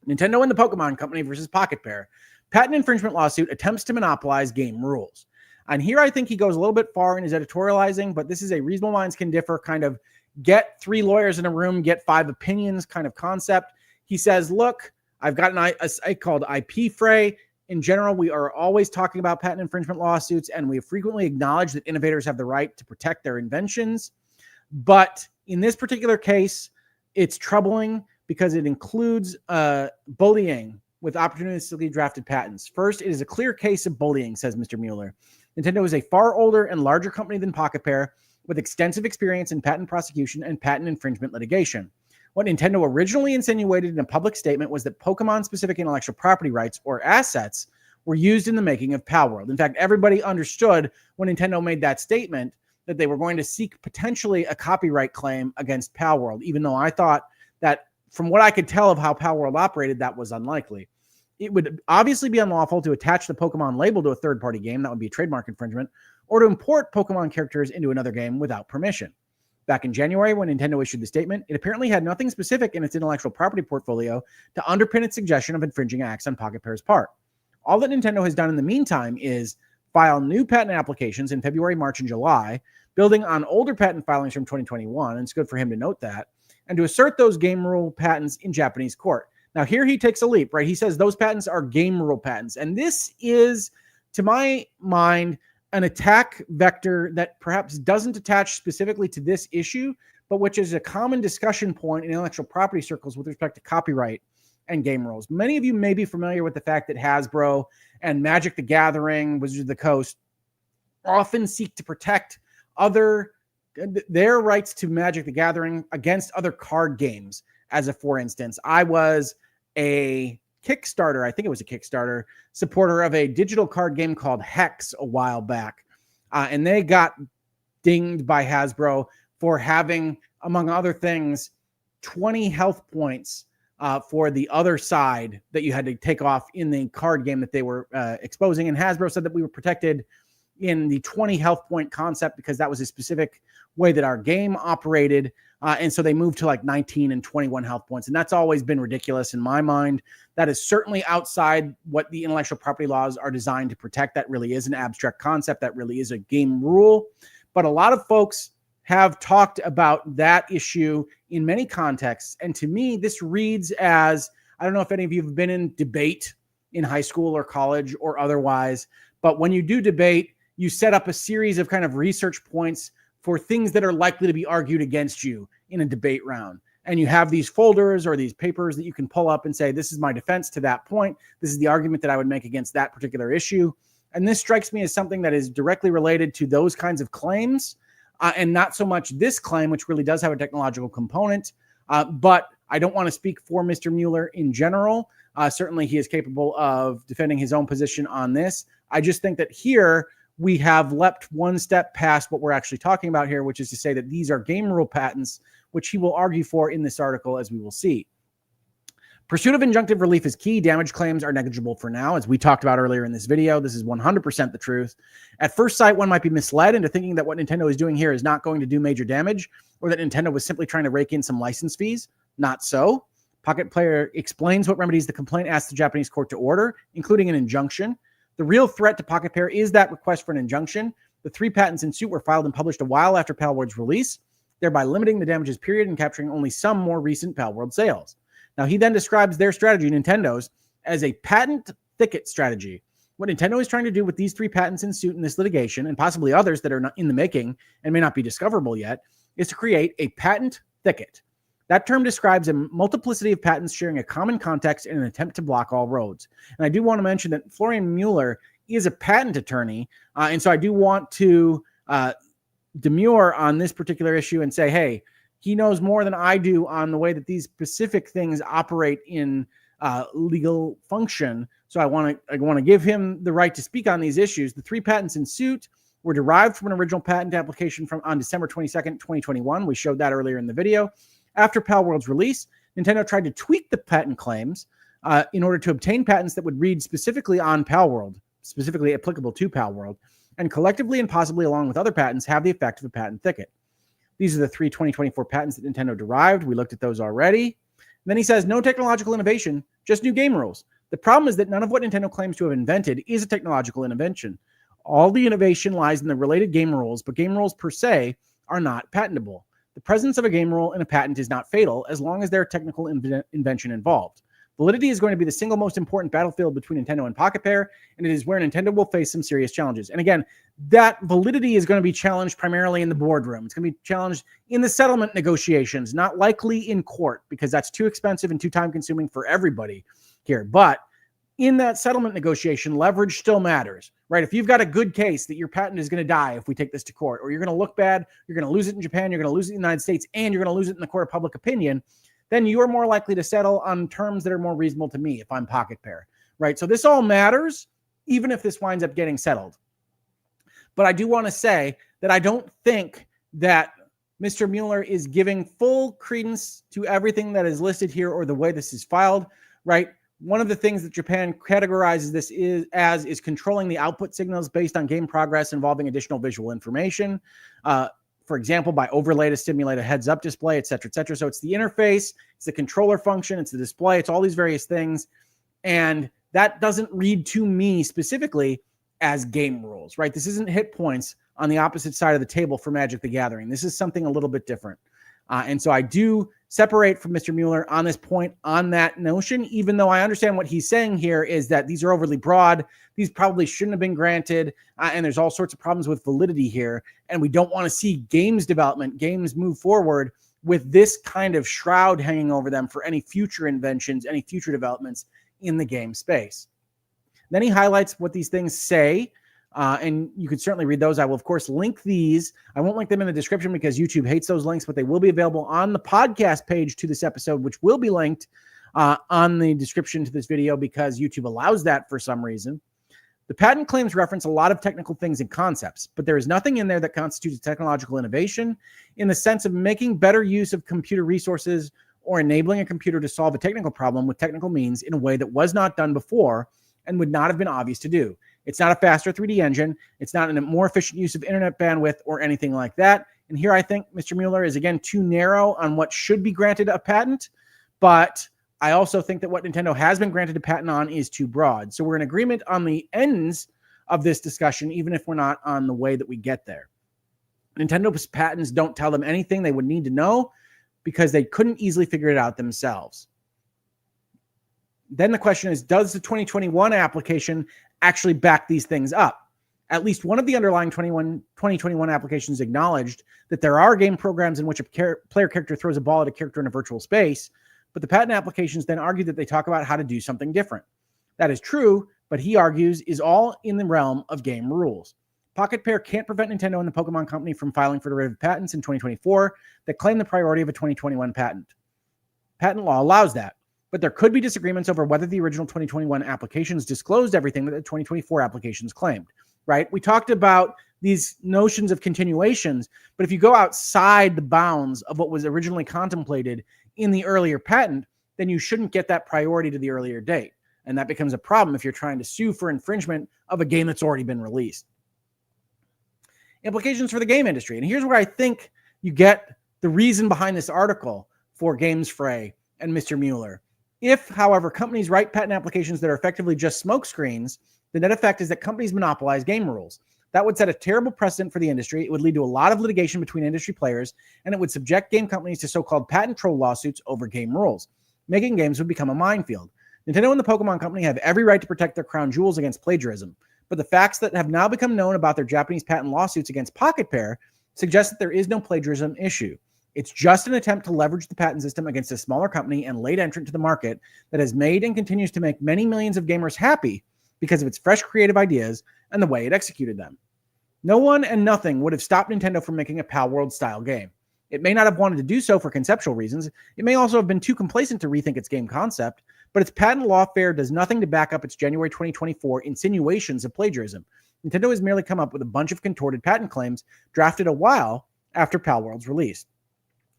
Nintendo and the Pokemon Company versus PocketPair. Patent infringement lawsuit attempts to monopolize game rules. And here I think he goes a little bit far in his editorializing, but this is a reasonable minds can differ kind of get 3 lawyers in a room, get 5 opinions kind of concept. He says, look, I've got a site called IP Fray. In general, we are always talking about patent infringement lawsuits, and we have frequently acknowledged that innovators have the right to protect their inventions. But in this particular case, it's troubling because it includes bullying with opportunistically drafted patents. First, it is a clear case of bullying, says Mr. Mueller. Nintendo is a far older and larger company than PocketPair with extensive experience in patent prosecution and patent infringement litigation. What Nintendo originally insinuated in a public statement was that Pokemon-specific intellectual property rights or assets were used in the making of Palworld. In fact, everybody understood when Nintendo made that statement that they were going to seek potentially a copyright claim against Palworld, even though I thought that from what I could tell of how Palworld operated, that was unlikely. It would obviously be unlawful to attach the Pokemon label to a third-party game, that would be a trademark infringement, or to import Pokemon characters into another game without permission. Back in January, when Nintendo issued the statement, it apparently had nothing specific in its intellectual property portfolio to underpin its suggestion of infringing acts on PocketPair's part. All that Nintendo has done in the meantime is file new patent applications in February, March, and July, building on older patent filings from 2021, and it's good for him to note that, and to assert those game rule patents in Japanese court. Now, here he takes a leap, right? He says those patents are game rule patents. And this is, to my mind, an attack vector that perhaps doesn't attach specifically to this issue, but which is a common discussion point in intellectual property circles with respect to copyright and game rules. Many of you may be familiar with the fact that Hasbro and Magic the Gathering, Wizards of the Coast, often seek to protect their rights to Magic the Gathering against other card games. As a for instance, I was a Kickstarter, I think it was a Kickstarter, supporter of a digital card game called Hex a while back. And they got dinged by Hasbro for having, among other things, 20 health points for the other side that you had to take off in the card game that they were exposing. And Hasbro said that we were protected in the 20 health point concept because that was a specific way that our game operated. And so they moved to like 19 and 21 health points. And that's always been ridiculous in my mind. That is certainly outside what the intellectual property laws are designed to protect. That really is an abstract concept. That really is a game rule. But a lot of folks have talked about that issue in many contexts. And to me, this reads as, I don't know if any of you have been in debate in high school or college or otherwise, but when you do debate, you set up a series of kind of research points for things that are likely to be argued against you in a debate round. And you have these folders or these papers that you can pull up and say, this is my defense to that point. This is the argument that I would make against that particular issue. And this strikes me as something that is directly related to those kinds of claims and not so much this claim, which really does have a technological component. But I don't want to speak for Mr. Mueller in general. Certainly he is capable of defending his own position on this. I just think that here, we have leapt one step past what we're actually talking about here, which is to say that these are game rule patents, which he will argue for in this article, as we will see. Pursuit of injunctive relief is key. Damage claims are negligible for now. As we talked about earlier in this video, this is 100% the truth. At first sight, one might be misled into thinking that what Nintendo is doing here is not going to do major damage, or that Nintendo was simply trying to rake in some license fees. Not so. PocketPair explains what remedies the complaint asks the Japanese court to order, including an injunction. The real threat to PocketPair is that request for an injunction. The 3 patents in suit were filed and published a while after Palworld's release, thereby limiting the damages period and capturing only some more recent Palworld sales. Now, he then describes their strategy, Nintendo's, as a patent thicket strategy. What Nintendo is trying to do with these 3 patents in suit in this litigation, and possibly others that are not in the making and may not be discoverable yet, is to create a patent thicket. That term describes a multiplicity of patents sharing a common context in an attempt to block all roads. And I do want to mention that Florian Mueller is a patent attorney. And so I do want to demur on this particular issue and say, hey, he knows more than I do on the way that these specific things operate in legal function. So I want to give him the right to speak on these issues. The 3 patents in suit were derived from an original patent application on December 22nd, 2021. We showed that earlier in the video. After Palworld's release, Nintendo tried to tweak the patent claims in order to obtain patents that would read specifically on Palworld, specifically applicable to Palworld, and collectively and possibly along with other patents have the effect of a patent thicket. These are the 3 2024 patents that Nintendo derived. We looked at those already. And then he says, no technological innovation, just new game rules. The problem is that none of what Nintendo claims to have invented is a technological invention. All the innovation lies in the related game rules, but game rules per se are not patentable. The presence of a game rule in a patent is not fatal as long as there are technical invention involved. Validity is going to be the single most important battlefield between Nintendo and PocketPair, and it is where Nintendo will face some serious challenges. And again, that validity is going to be challenged primarily in the boardroom. It's going to be challenged in the settlement negotiations, not likely in court, because that's too expensive and too time-consuming for everybody here. But in that settlement negotiation, leverage still matters, right? If you've got a good case that your patent is going to die if we take this to court, or you're going to look bad, you're going to lose it in Japan, you're going to lose it in the United States, and you're going to lose it in the court of public opinion, then you're more likely to settle on terms that are more reasonable to me if I'm PocketPair, right? So this all matters, even if this winds up getting settled. But I do want to say that I don't think that Mr. Mueller is giving full credence to everything that is listed here or the way this is filed, right? One of the things that Japan categorizes this is controlling the output signals based on game progress involving additional visual information. For example, by overlay to stimulate a heads-up display, et cetera, et cetera. So it's the interface, it's the controller function, it's the display, it's all these various things. And that doesn't read to me specifically as game rules, right? This isn't hit points on the opposite side of the table for Magic the Gathering. This is something a little bit different. And so I do separate from Mr. Mueller on this point, on that notion, even though I understand what he's saying here is that these are overly broad. These probably shouldn't have been granted. And there's all sorts of problems with validity here. And we don't want to see games development, games move forward with this kind of shroud hanging over them for any future inventions, any future developments in the game space. Then he highlights what these things say. And you could certainly read those. I will, of course, link these. I won't link them in the description because YouTube hates those links, but they will be available on the podcast page to this episode, which will be linked on the description to this video because YouTube allows that for some reason. The patent claims reference a lot of technical things and concepts, but there is nothing in there that constitutes technological innovation in the sense of making better use of computer resources or enabling a computer to solve a technical problem with technical means in a way that was not done before and would not have been obvious to do. It's not a faster 3D engine. It's not a more efficient use of internet bandwidth or anything like that. And here I think Mr. Mueller is, again, too narrow on what should be granted a patent. But I also think that what Nintendo has been granted a patent on is too broad. So we're in agreement on the ends of this discussion, even if we're not on the way that we get there. Nintendo's patents don't tell them anything they would need to know because they couldn't easily figure it out themselves. Then the question is, does the 2021 application actually back these things up? At least one of the underlying 2021 applications acknowledged that there are game programs in which a player character throws a ball at a character in a virtual space, but the patent applications then argue that they talk about how to do something different. That is true, but he argues is all in the realm of game rules. PocketPair can't prevent Nintendo and the Pokemon Company from filing for derivative patents in 2024 that claim the priority of a 2021 patent. Patent law allows that. But there could be disagreements over whether the original 2021 applications disclosed everything that the 2024 applications claimed, right? We talked about these notions of continuations, but if you go outside the bounds of what was originally contemplated in the earlier patent, then you shouldn't get that priority to the earlier date. And that becomes a problem if you're trying to sue for infringement of a game that's already been released. Implications for the game industry. And here's where I think you get the reason behind this article for Games Fray and Mr. Mueller. If, however, companies write patent applications that are effectively just smokescreens, the net effect is that companies monopolize game rules. That would set a terrible precedent for the industry. It would lead to a lot of litigation between industry players, and it would subject game companies to so-called patent troll lawsuits over game rules. Making games would become a minefield. Nintendo and the Pokemon Company have every right to protect their crown jewels against plagiarism, but the facts that have now become known about their Japanese patent lawsuits against PocketPair suggest that there is no plagiarism issue. It's just an attempt to leverage the patent system against a smaller company and late entrant to the market that has made and continues to make many millions of gamers happy because of its fresh creative ideas and the way it executed them. No one and nothing would have stopped Nintendo from making a Palworld style game. It may not have wanted to do so for conceptual reasons. It may also have been too complacent to rethink its game concept, but its patent Lawfare does nothing to back up its January 2024 insinuations of plagiarism. Nintendo has merely come up with a bunch of contorted patent claims drafted a while after Palworld's release.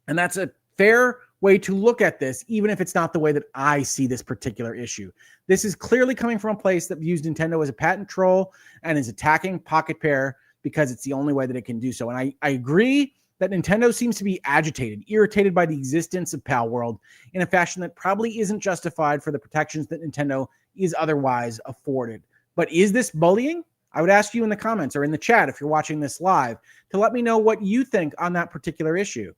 And that's a fair way to look at this, even if it's not the way that I see this particular issue. This is clearly coming from a place that views Nintendo as a patent troll and is attacking PocketPair because it's the only way that it can do so. And I agree that Nintendo seems to be agitated, irritated by the existence of Palworld in a fashion that probably isn't justified for the protections that Nintendo is otherwise afforded. But is this bullying? I would ask you in the comments or in the chat if you're watching this live to let me know what you think on that particular issue.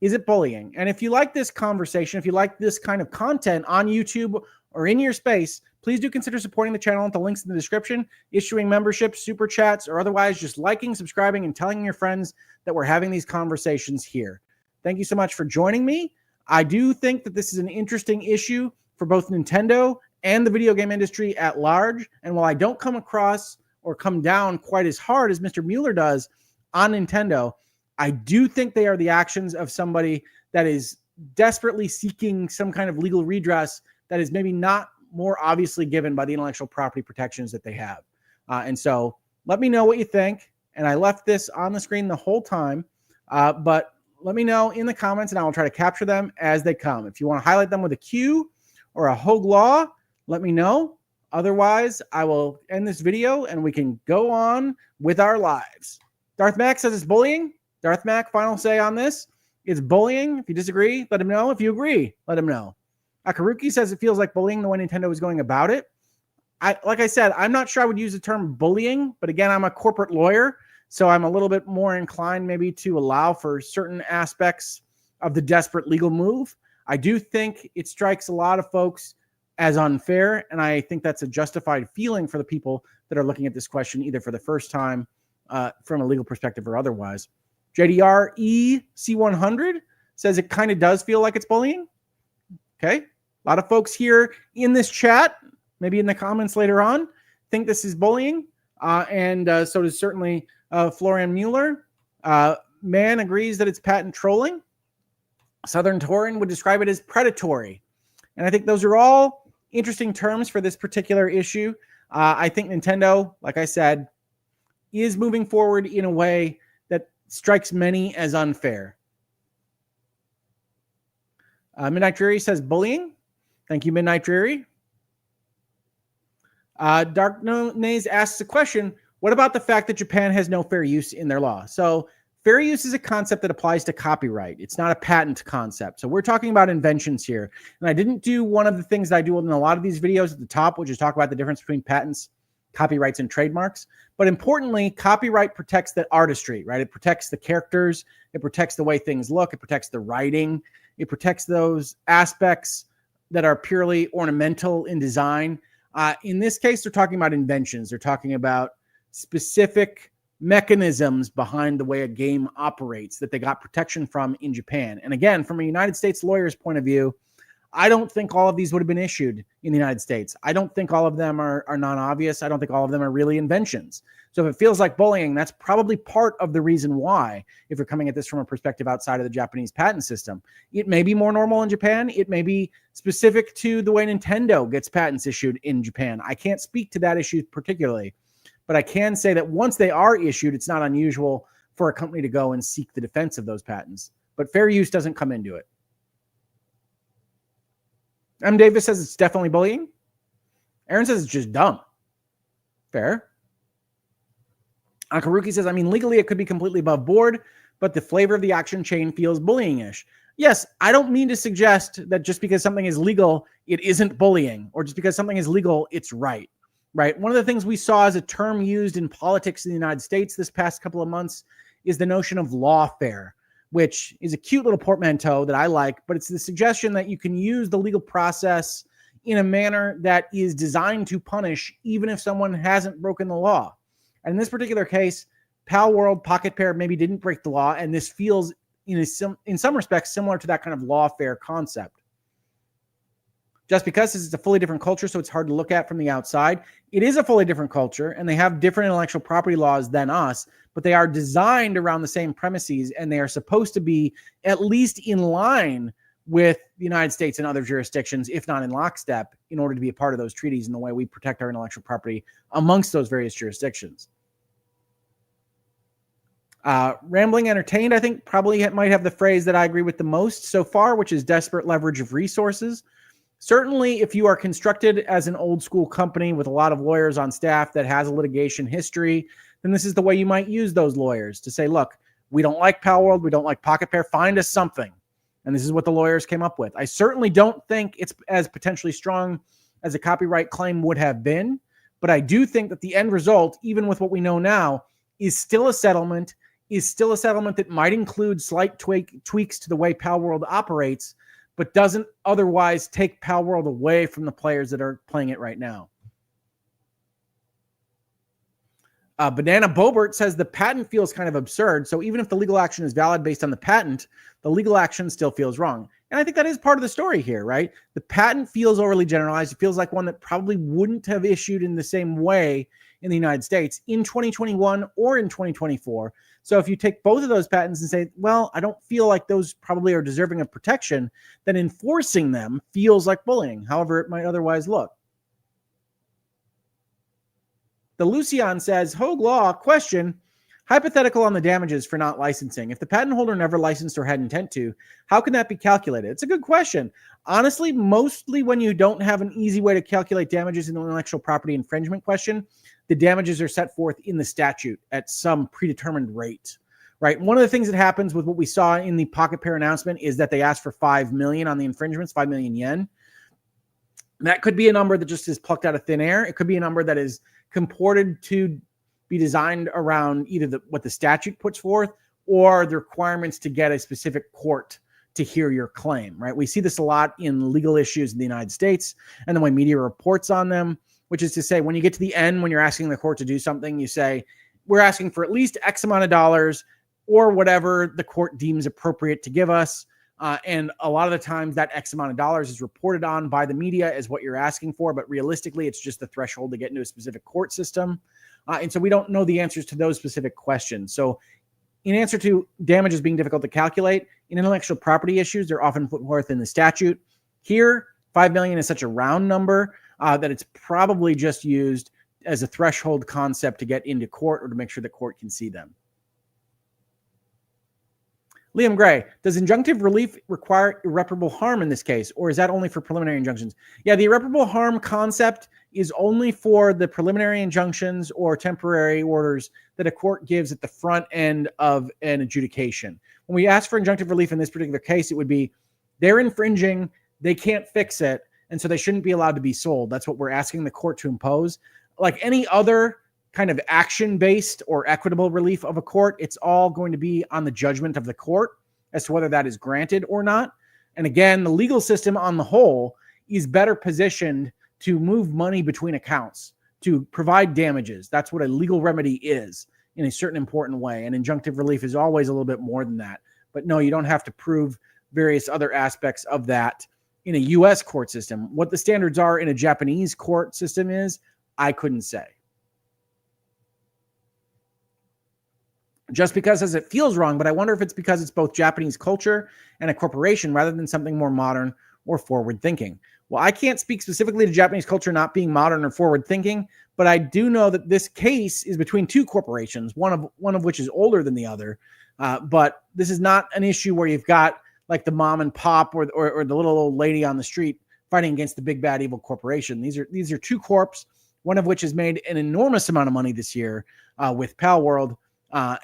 Is it bullying? And if you like this conversation, if you like this kind of content on YouTube or in your space, please do consider supporting the channel at the links in the description, issuing memberships, super chats, or otherwise just liking, subscribing, and telling your friends that we're having these conversations here. Thank you so much for joining me. I do think that this is an interesting issue for both Nintendo and the video game industry at large. And while I don't come across or come down quite as hard as Mr. Mueller does on Nintendo, I do think they are the actions of somebody that is desperately seeking some kind of legal redress that is maybe not more obviously given by the intellectual property protections that they have. And so let me know what you think. And I left this on the screen the whole time, but let me know in the comments and I will try to capture them as they come. If you want to highlight them with a Q or a Hoeg law, let me know. Otherwise, I will end this video and we can go on with our lives. Darth Mac says it's bullying. Darth Mac, final say on this. It's bullying. If you disagree, let him know. If you agree, let him know. Akaruki says it feels like bullying the way Nintendo is going about it. like I said, I'm not sure I would use the term bullying, but again, I'm a corporate lawyer, so I'm a little bit more inclined maybe to allow for certain aspects of the desperate legal move. I do think it strikes a lot of folks as unfair, and I think that's a justified feeling for the people that are looking at this question either for the first time from a legal perspective or otherwise. JDR EC100 says it kind of does feel like it's bullying. Okay. A lot of folks here in this chat, maybe in the comments later on, think this is bullying. And so does certainly Florian Mueller. Man agrees that it's patent trolling. Southern Taurin would describe it as predatory. And I think those are all interesting terms for this particular issue. I think Nintendo, like I said, is moving forward in a way that strikes many as unfair. Midnight Dreary says bullying. Thank you, Midnight Dreary. Dark Naze asks a question. What about the fact that Japan has no fair use in their law? So fair use is a concept that applies to copyright. It's not a patent concept. So we're talking about inventions here. And I didn't do one of the things that I do in a lot of these videos at the top, which is talk about the difference between patents, copyrights, and trademarks. But importantly, copyright protects the artistry, right? It protects the characters. It protects the way things look. It protects the writing. It protects those aspects that are purely ornamental in design. In this case, they're talking about inventions. They're talking about specific mechanisms behind the way a game operates that they got protection from in Japan. And again, from a United States lawyer's point of view, I don't think all of these would have been issued in the United States. I don't think all of them are non-obvious. I don't think all of them are really inventions. So if it feels like bullying, that's probably part of the reason why, if you're coming at this from a perspective outside of the Japanese patent system. It may be more normal in Japan. It may be specific to the way Nintendo gets patents issued in Japan. I can't speak to that issue particularly, but I can say that once they are issued, it's not unusual for a company to go and seek the defense of those patents. But fair use doesn't come into it. M. Davis says it's definitely bullying. Aaron says it's just dumb. Fair. Akaruki says, I mean, legally it could be completely above board, but the flavor of the action chain feels bullying-ish. Yes, I don't mean to suggest that just because something is legal, it isn't bullying, or just because something is legal, it's right. Right? One of the things we saw as a term used in politics in the United States this past couple of months is the notion of lawfare, which is a cute little portmanteau that I like, but it's the suggestion that you can use the legal process in a manner that is designed to punish even if someone hasn't broken the law. And in this particular case, Palworld, PocketPair maybe didn't break the law, and this feels in some respects similar to that kind of lawfare concept. Just because this is a fully different culture, so it's hard to look at from the outside. It is a fully different culture, and they have different intellectual property laws than us, but they are designed around the same premises, and they are supposed to be at least in line with the United States and other jurisdictions, if not in lockstep, in order to be a part of those treaties and the way we protect our intellectual property amongst those various jurisdictions. Rambling Entertained, I think, probably might have the phrase that I agree with the most so far, which is desperate leverage of resources. Certainly, if you are constructed as an old school company with a lot of lawyers on staff that has a litigation history, then this is the way you might use those lawyers to say, look, we don't like Palworld, we don't like PocketPair, find us something. And this is what the lawyers came up with. I certainly don't think it's as potentially strong as a copyright claim would have been, but I do think that the end result, even with what we know now, is still a settlement that might include slight tweaks to the way Palworld operates, but doesn't otherwise take Palworld away from the players that are playing it right now. Banana Bobert says the patent feels kind of absurd, so even if the legal action is valid based on the patent, the legal action still feels wrong. And I think that is part of the story here, right? The patent feels overly generalized. It feels like one that probably wouldn't have issued in the same way in the United States in 2021 or in 2024. So if you take both of those patents and say, well, I don't feel like those probably are deserving of protection, then enforcing them feels like bullying, however it might otherwise look. The Lucian says, Hoeg Law, question, hypothetical on the damages for not licensing. If the patent holder never licensed or had intent to, how can that be calculated? It's a good question. Honestly, mostly when you don't have an easy way to calculate damages in an intellectual property infringement question, the damages are set forth in the statute at some predetermined rate, right? One of the things that happens with what we saw in the PocketPair announcement is that they asked for 5 million on the infringements, 5 million yen. That could be a number that just is plucked out of thin air. It could be a number that is comported to be designed around either what the statute puts forth or the requirements to get a specific court to hear your claim, right? We see this a lot in legal issues in the United States and the way media reports on them, which is to say, when you get to the end, when you're asking the court to do something, you say, we're asking for at least X amount of dollars or whatever the court deems appropriate to give us. And a lot of the times that X amount of dollars is reported on by the media as what you're asking for, but realistically, it's just the threshold to get into a specific court system. And so we don't know the answers to those specific questions. So in answer to damages being difficult to calculate, in intellectual property issues, they're often put forth in the statute. Here, $5 million is such a round number that it's probably just used as a threshold concept to get into court or to make sure the court can see them. Liam Gray, does injunctive relief require irreparable harm in this case, or is that only for preliminary injunctions? Yeah, the irreparable harm concept is only for the preliminary injunctions or temporary orders that a court gives at the front end of an adjudication. When we ask for injunctive relief in this particular case, it would be they're infringing, they can't fix it, and so they shouldn't be allowed to be sold. That's what we're asking the court to impose. Like any other kind of action-based or equitable relief of a court, it's all going to be on the judgment of the court as to whether that is granted or not. And again, the legal system on the whole is better positioned to move money between accounts, to provide damages. That's what a legal remedy is in a certain important way. And injunctive relief is always a little bit more than that. But no, you don't have to prove various other aspects of that in a U.S. court system. What the standards are in a Japanese court system is, I couldn't say. Just because as it feels wrong, but I wonder if it's because it's both Japanese culture and a corporation rather than something more modern or forward thinking. Well, I can't speak specifically to Japanese culture not being modern or forward thinking, but I do know that this case is between two corporations, one of which is older than the other. But this is not an issue where you've got like the mom and pop or the little old lady on the street fighting against the big bad evil corporation. These are two corps, one of which has made an enormous amount of money this year with Palworld,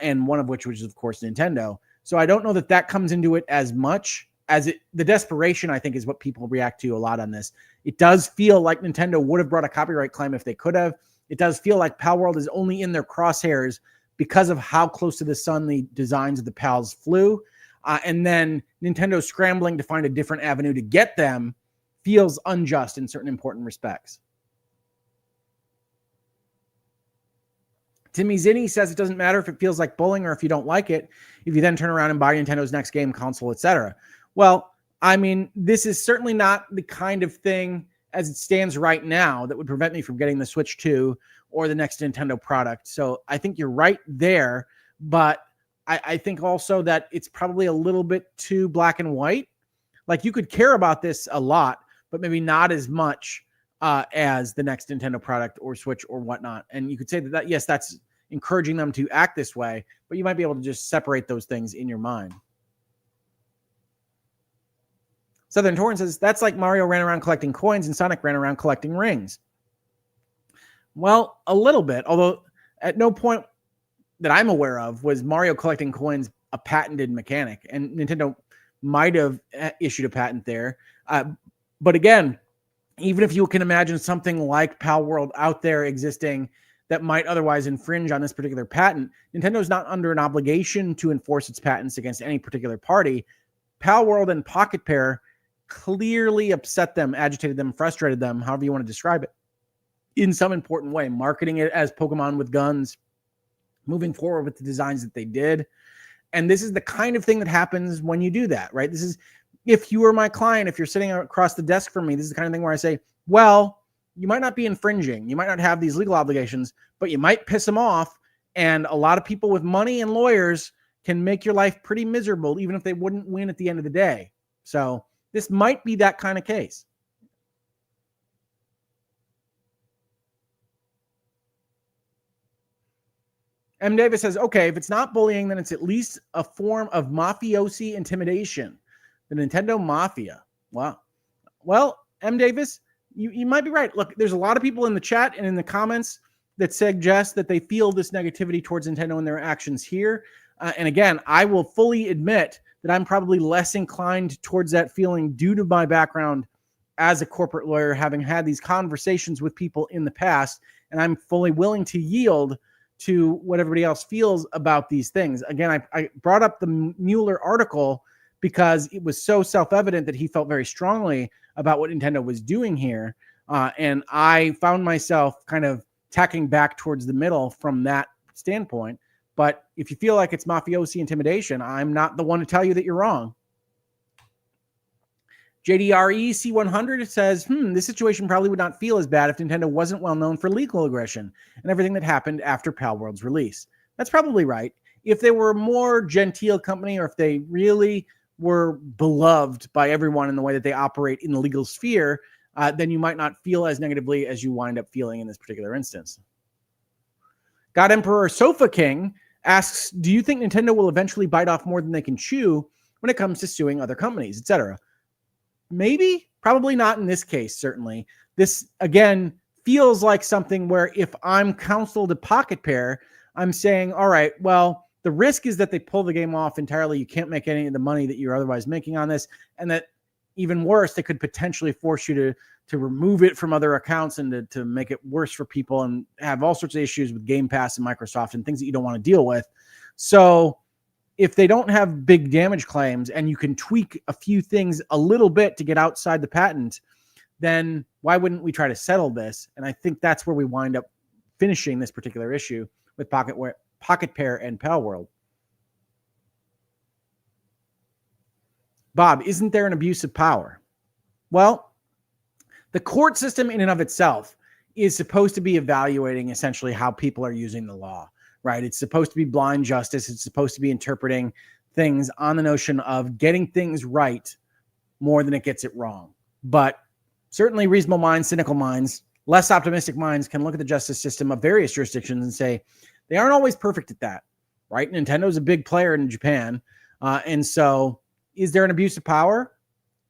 and one of which is, of course, Nintendo. So I don't know that comes into it as much as the desperation, I think, is what people react to a lot on this. It does feel like Nintendo would have brought a copyright claim if they could have. It does feel like Palworld is only in their crosshairs because of how close to the sun the designs of the Pals flew. And then Nintendo scrambling to find a different avenue to get them feels unjust in certain important respects. Timmy Zinni says it doesn't matter if it feels like bullying or if you don't like it, if you then turn around and buy Nintendo's next game, console, etc. Well, I mean, this is certainly not the kind of thing as it stands right now that would prevent me from getting the Switch 2 or the next Nintendo product. So I think you're right there, but I think also that it's probably a little bit too black and white. Like you could care about this a lot, but maybe not as much as the next Nintendo product or Switch or whatnot. And you could say that yes, that's encouraging them to act this way, but you might be able to just separate those things in your mind. Southern Torrent says, that's like Mario ran around collecting coins and Sonic ran around collecting rings. Well, a little bit, although at no point that I'm aware of was Mario collecting coins a patented mechanic, and Nintendo might have issued a patent there. But again, even if you can imagine something like Palworld out there existing that might otherwise infringe on this particular patent, Nintendo's not under an obligation to enforce its patents against any particular party. Palworld and PocketPair clearly upset them, agitated them, frustrated them, however you want to describe it, in some important way, marketing it as Pokemon with guns, moving forward with the designs that they did. And this is the kind of thing that happens when you do that, right? This is, if you were my client, if you're sitting across the desk from me, this is the kind of thing where I say, well, you might not be infringing, you might not have these legal obligations, but you might piss them off. And a lot of people with money and lawyers can make your life pretty miserable, even if they wouldn't win at the end of the day. So this might be that kind of case. M. Davis says, okay, if it's not bullying, then it's at least a form of mafiosi intimidation. The Nintendo Mafia. Wow. Well, M. Davis, you might be right. Look, there's a lot of people in the chat and in the comments that suggest that they feel this negativity towards Nintendo and their actions here. And again, I will fully admit that I'm probably less inclined towards that feeling due to my background as a corporate lawyer, having had these conversations with people in the past, and I'm fully willing to yield to what everybody else feels about these things. Again, I brought up the Mueller article because it was so self-evident that he felt very strongly about what Nintendo was doing here. And I found myself kind of tacking back towards the middle from that standpoint. But if you feel like it's mafiosi intimidation, I'm not the one to tell you that you're wrong. JDRE C100 says, this situation probably would not feel as bad if Nintendo wasn't well known for legal aggression and everything that happened after Palworld's release. That's probably right. If they were a more genteel company, or if they really were beloved by everyone in the way that they operate in the legal sphere, then you might not feel as negatively as you wind up feeling in this particular instance. God Emperor Sofa King asks, do you think Nintendo will eventually bite off more than they can chew when it comes to suing other companies, etc.? Maybe, probably not in this case, certainly. This, again, feels like something where if I'm counsel to PocketPair, I'm saying, all right, well, the risk is that they pull the game off entirely. You can't make any of the money that you're otherwise making on this. And that even worse, they could potentially force you to remove it from other accounts and to make it worse for people and have all sorts of issues with Game Pass and Microsoft and things that you don't want to deal with. So if they don't have big damage claims and you can tweak a few things a little bit to get outside the patent, then why wouldn't we try to settle this? And I think that's where we wind up finishing this particular issue with PocketPair and Palworld. Bob, isn't there an abuse of power? Well, the court system in and of itself is supposed to be evaluating essentially how people are using the law, right? It's supposed to be blind justice. It's supposed to be interpreting things on the notion of getting things right more than it gets it wrong. But certainly reasonable minds, cynical minds, less optimistic minds can look at the justice system of various jurisdictions and say they aren't always perfect at that, right? Nintendo's a big player in Japan. And so is there an abuse of power?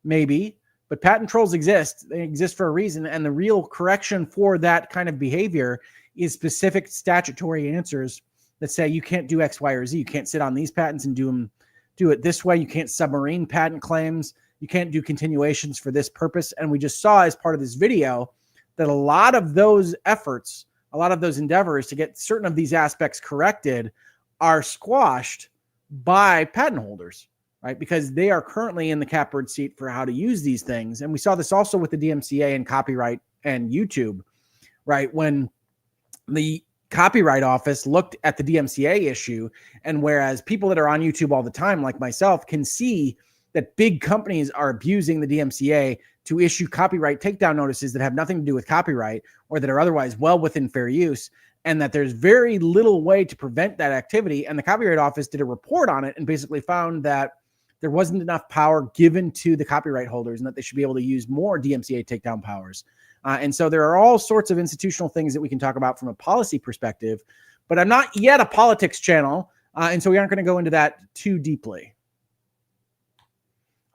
Maybe. But patent trolls exist. They exist for a reason. And the real correction for that kind of behavior is specific statutory answers that say you can't do X, Y, or Z. You can't sit on these patents and do it this way. You can't submarine patent claims. You can't do continuations for this purpose. And we just saw as part of this video that a lot of those efforts, a lot of those endeavors to get certain of these aspects corrected are squashed by patent holders, right? Because they are currently in the catbird seat for how to use these things. And we saw this also with the DMCA and copyright and YouTube, right? When the Copyright Office looked at the DMCA issue, and whereas people that are on YouTube all the time, like myself, can see that big companies are abusing the DMCA to issue copyright takedown notices that have nothing to do with copyright or that are otherwise well within fair use, and that there's very little way to prevent that activity. And the Copyright Office did a report on it and basically found that there wasn't enough power given to the copyright holders and that they should be able to use more DMCA takedown powers. And so there are all sorts of institutional things that we can talk about from a policy perspective, but I'm not yet a politics channel, and so we aren't going to go into that too deeply.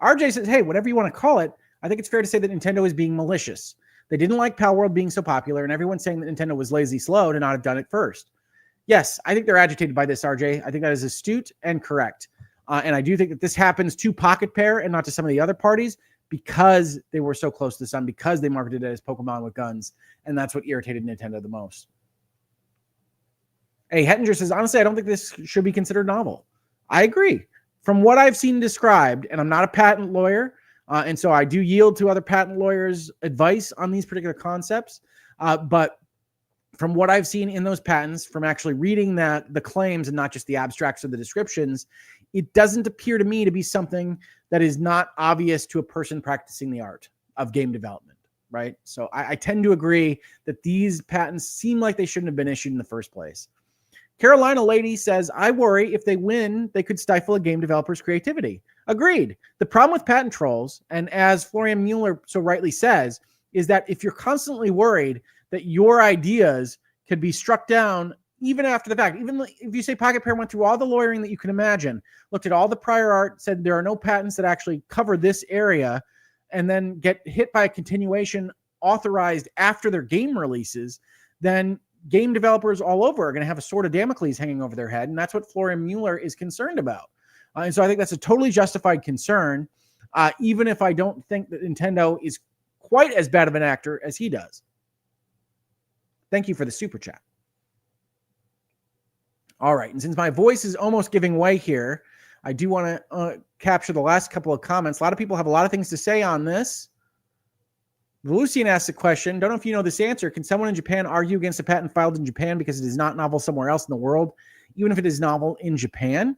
RJ says, hey, whatever you want to call it, I think it's fair to say that Nintendo is being malicious. They didn't like Palworld being so popular, and everyone's saying that Nintendo was lazy slow to not have done it first. Yes, I think they're agitated by this, RJ. I think that is astute and correct. And I do think that this happens to PocketPair and not to some of the other parties because they were so close to the sun, because they marketed it as Pokemon with guns, and that's what irritated Nintendo the most. Hey, Hettinger says, honestly, I don't think this should be considered novel. I agree. From what I've seen described, and I'm not a patent lawyer, and so I do yield to other patent lawyers' advice on these particular concepts, but from what I've seen in those patents, from actually reading the claims and not just the abstracts or the descriptions, it doesn't appear to me to be something that is not obvious to a person practicing the art of game development, right? So I tend to agree that these patents seem like they shouldn't have been issued in the first place. Carolina Lady says, I worry if they win, they could stifle a game developer's creativity. Agreed. The problem with patent trolls, and as Florian Mueller so rightly says, is that if you're constantly worried that your ideas could be struck down even after the fact, even if you say PocketPair went through all the lawyering that you can imagine, looked at all the prior art, said there are no patents that actually cover this area, and then get hit by a continuation authorized after their game releases, then game developers all over are going to have a sword of Damocles hanging over their head. And that's what Florian Mueller is concerned about. And so I think that's a totally justified concern, even if I don't think that Nintendo is quite as bad of an actor as he does. Thank you for the super chat. All right, and since my voice is almost giving way here, I do want to capture the last couple of comments. A lot of people have a lot of things to say on this. Lucian asks a question. Don't know if you know this answer. Can someone in Japan argue against a patent filed in Japan because it is not novel somewhere else in the world, even if it is novel in Japan?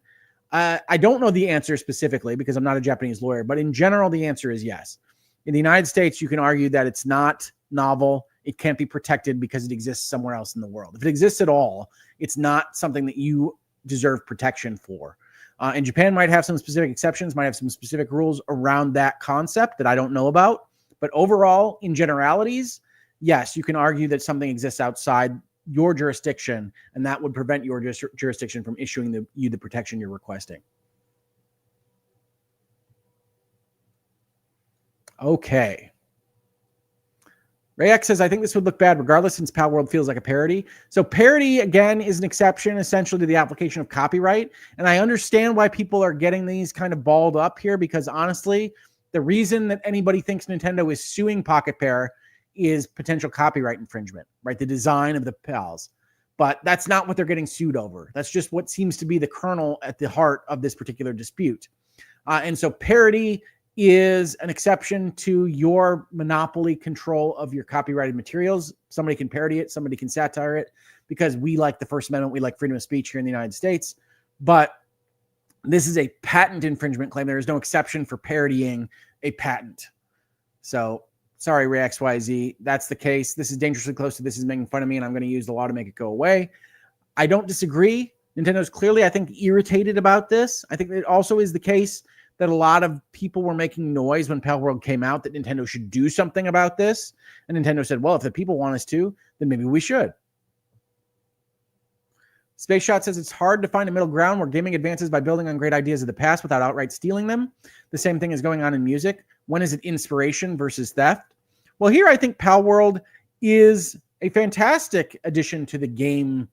I don't know the answer specifically because I'm not a Japanese lawyer, but in general, the answer is yes. In the United States, you can argue that it's not novel. It can't be protected because it exists somewhere else in the world. If it exists at all, it's not something that you deserve protection for. And Japan might have some specific exceptions, might have some specific rules around that concept that I don't know about. But overall, in generalities, yes, you can argue that something exists outside your jurisdiction, and that would prevent your jurisdiction from issuing you the protection you're requesting. Okay. Rayx says, I think this would look bad regardless since Palworld feels like a parody. So parody, again, is an exception essentially to the application of copyright. And I understand why people are getting these kind of balled up here because honestly, the reason that anybody thinks Nintendo is suing PocketPair is potential copyright infringement, right? The design of the PALs. But that's not what they're getting sued over. That's just what seems to be the kernel at the heart of this particular dispute. And so parody is an exception to your monopoly control of your copyrighted materials. Somebody can parody it, somebody can satire it, because we like the First Amendment, we like freedom of speech here in the United States. But this is a patent infringement claim. There is no exception for parodying a patent. So sorry, RayXYZ, that's the case. This is dangerously close to this is making fun of me, and I'm going to use the law to make it go away. I don't disagree. Nintendo's clearly, I think, irritated about this. I think it also is the case that a lot of people were making noise when Palworld came out that Nintendo should do something about this. And Nintendo said, well, if the people want us to, then maybe we should. Space Shot says it's hard to find a middle ground where gaming advances by building on great ideas of the past without outright stealing them. The same thing is going on in music. When is it inspiration versus theft? Well, here I think Palworld is a fantastic addition to the game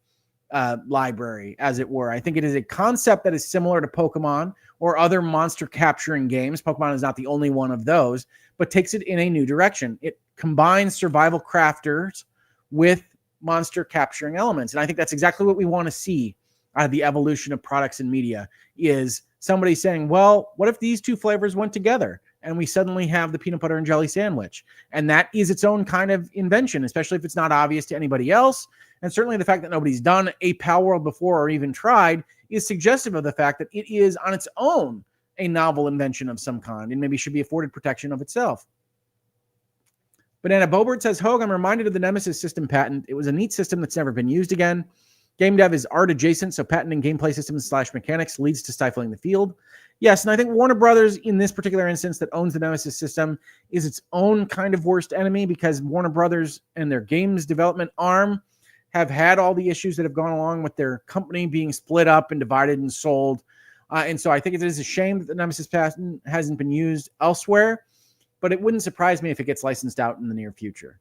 library, as it were. I think it is a concept that is similar to Pokemon or other monster capturing games. Pokemon is not the only one of those, but takes it in a new direction. It combines survival crafters with monster capturing elements. And I think that's exactly what we want to see out of the evolution of products and media, is somebody saying, well, what if these two flavors went together and we suddenly have the peanut butter and jelly sandwich? And that is its own kind of invention, especially if it's not obvious to anybody else. And certainly the fact that nobody's done a Palworld before or even tried is suggestive of the fact that it is on its own a novel invention of some kind and maybe should be afforded protection of itself. Banana Bobert says, Hoeg, I'm reminded of the Nemesis system patent. It was a neat system that's never been used again. Game dev is art adjacent, so patenting gameplay systems / mechanics leads to stifling the field. Yes, and I think Warner Brothers, in this particular instance that owns the Nemesis system, is its own kind of worst enemy, because Warner Brothers and their games development arm have had all the issues that have gone along with their company being split up and divided and sold. And so I think it is a shame that the Nemesis patent hasn't been used elsewhere, but it wouldn't surprise me if it gets licensed out in the near future.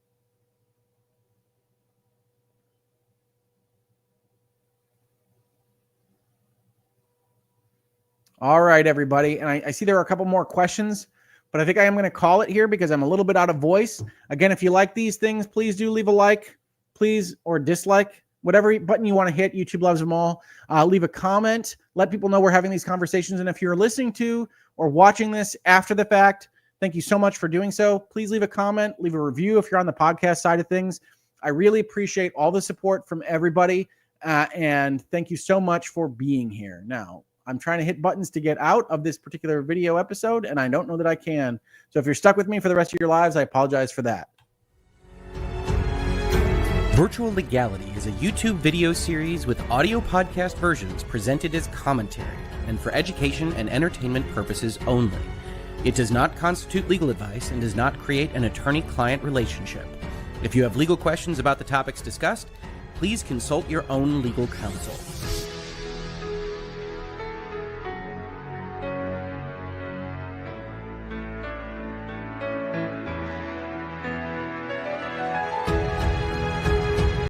All right, everybody. And I see there are a couple more questions, but I think I am going to call it here because I'm a little bit out of voice. Again, if you like these things, please do leave a like, please, or dislike, whatever button you want to hit. YouTube loves them all. Leave a comment. Let people know we're having these conversations. And if you're listening to or watching this after the fact, thank you so much for doing so. Please leave a comment, leave a review if you're on the podcast side of things. I really appreciate all the support from everybody. And thank you so much for being here. Now, I'm trying to hit buttons to get out of this particular video episode, and I don't know that I can. So if you're stuck with me for the rest of your lives, I apologize for that. Virtual Legality is a YouTube video series with audio podcast versions presented as commentary and for education and entertainment purposes only. It does not constitute legal advice and does not create an attorney-client relationship. If you have legal questions about the topics discussed, please consult your own legal counsel.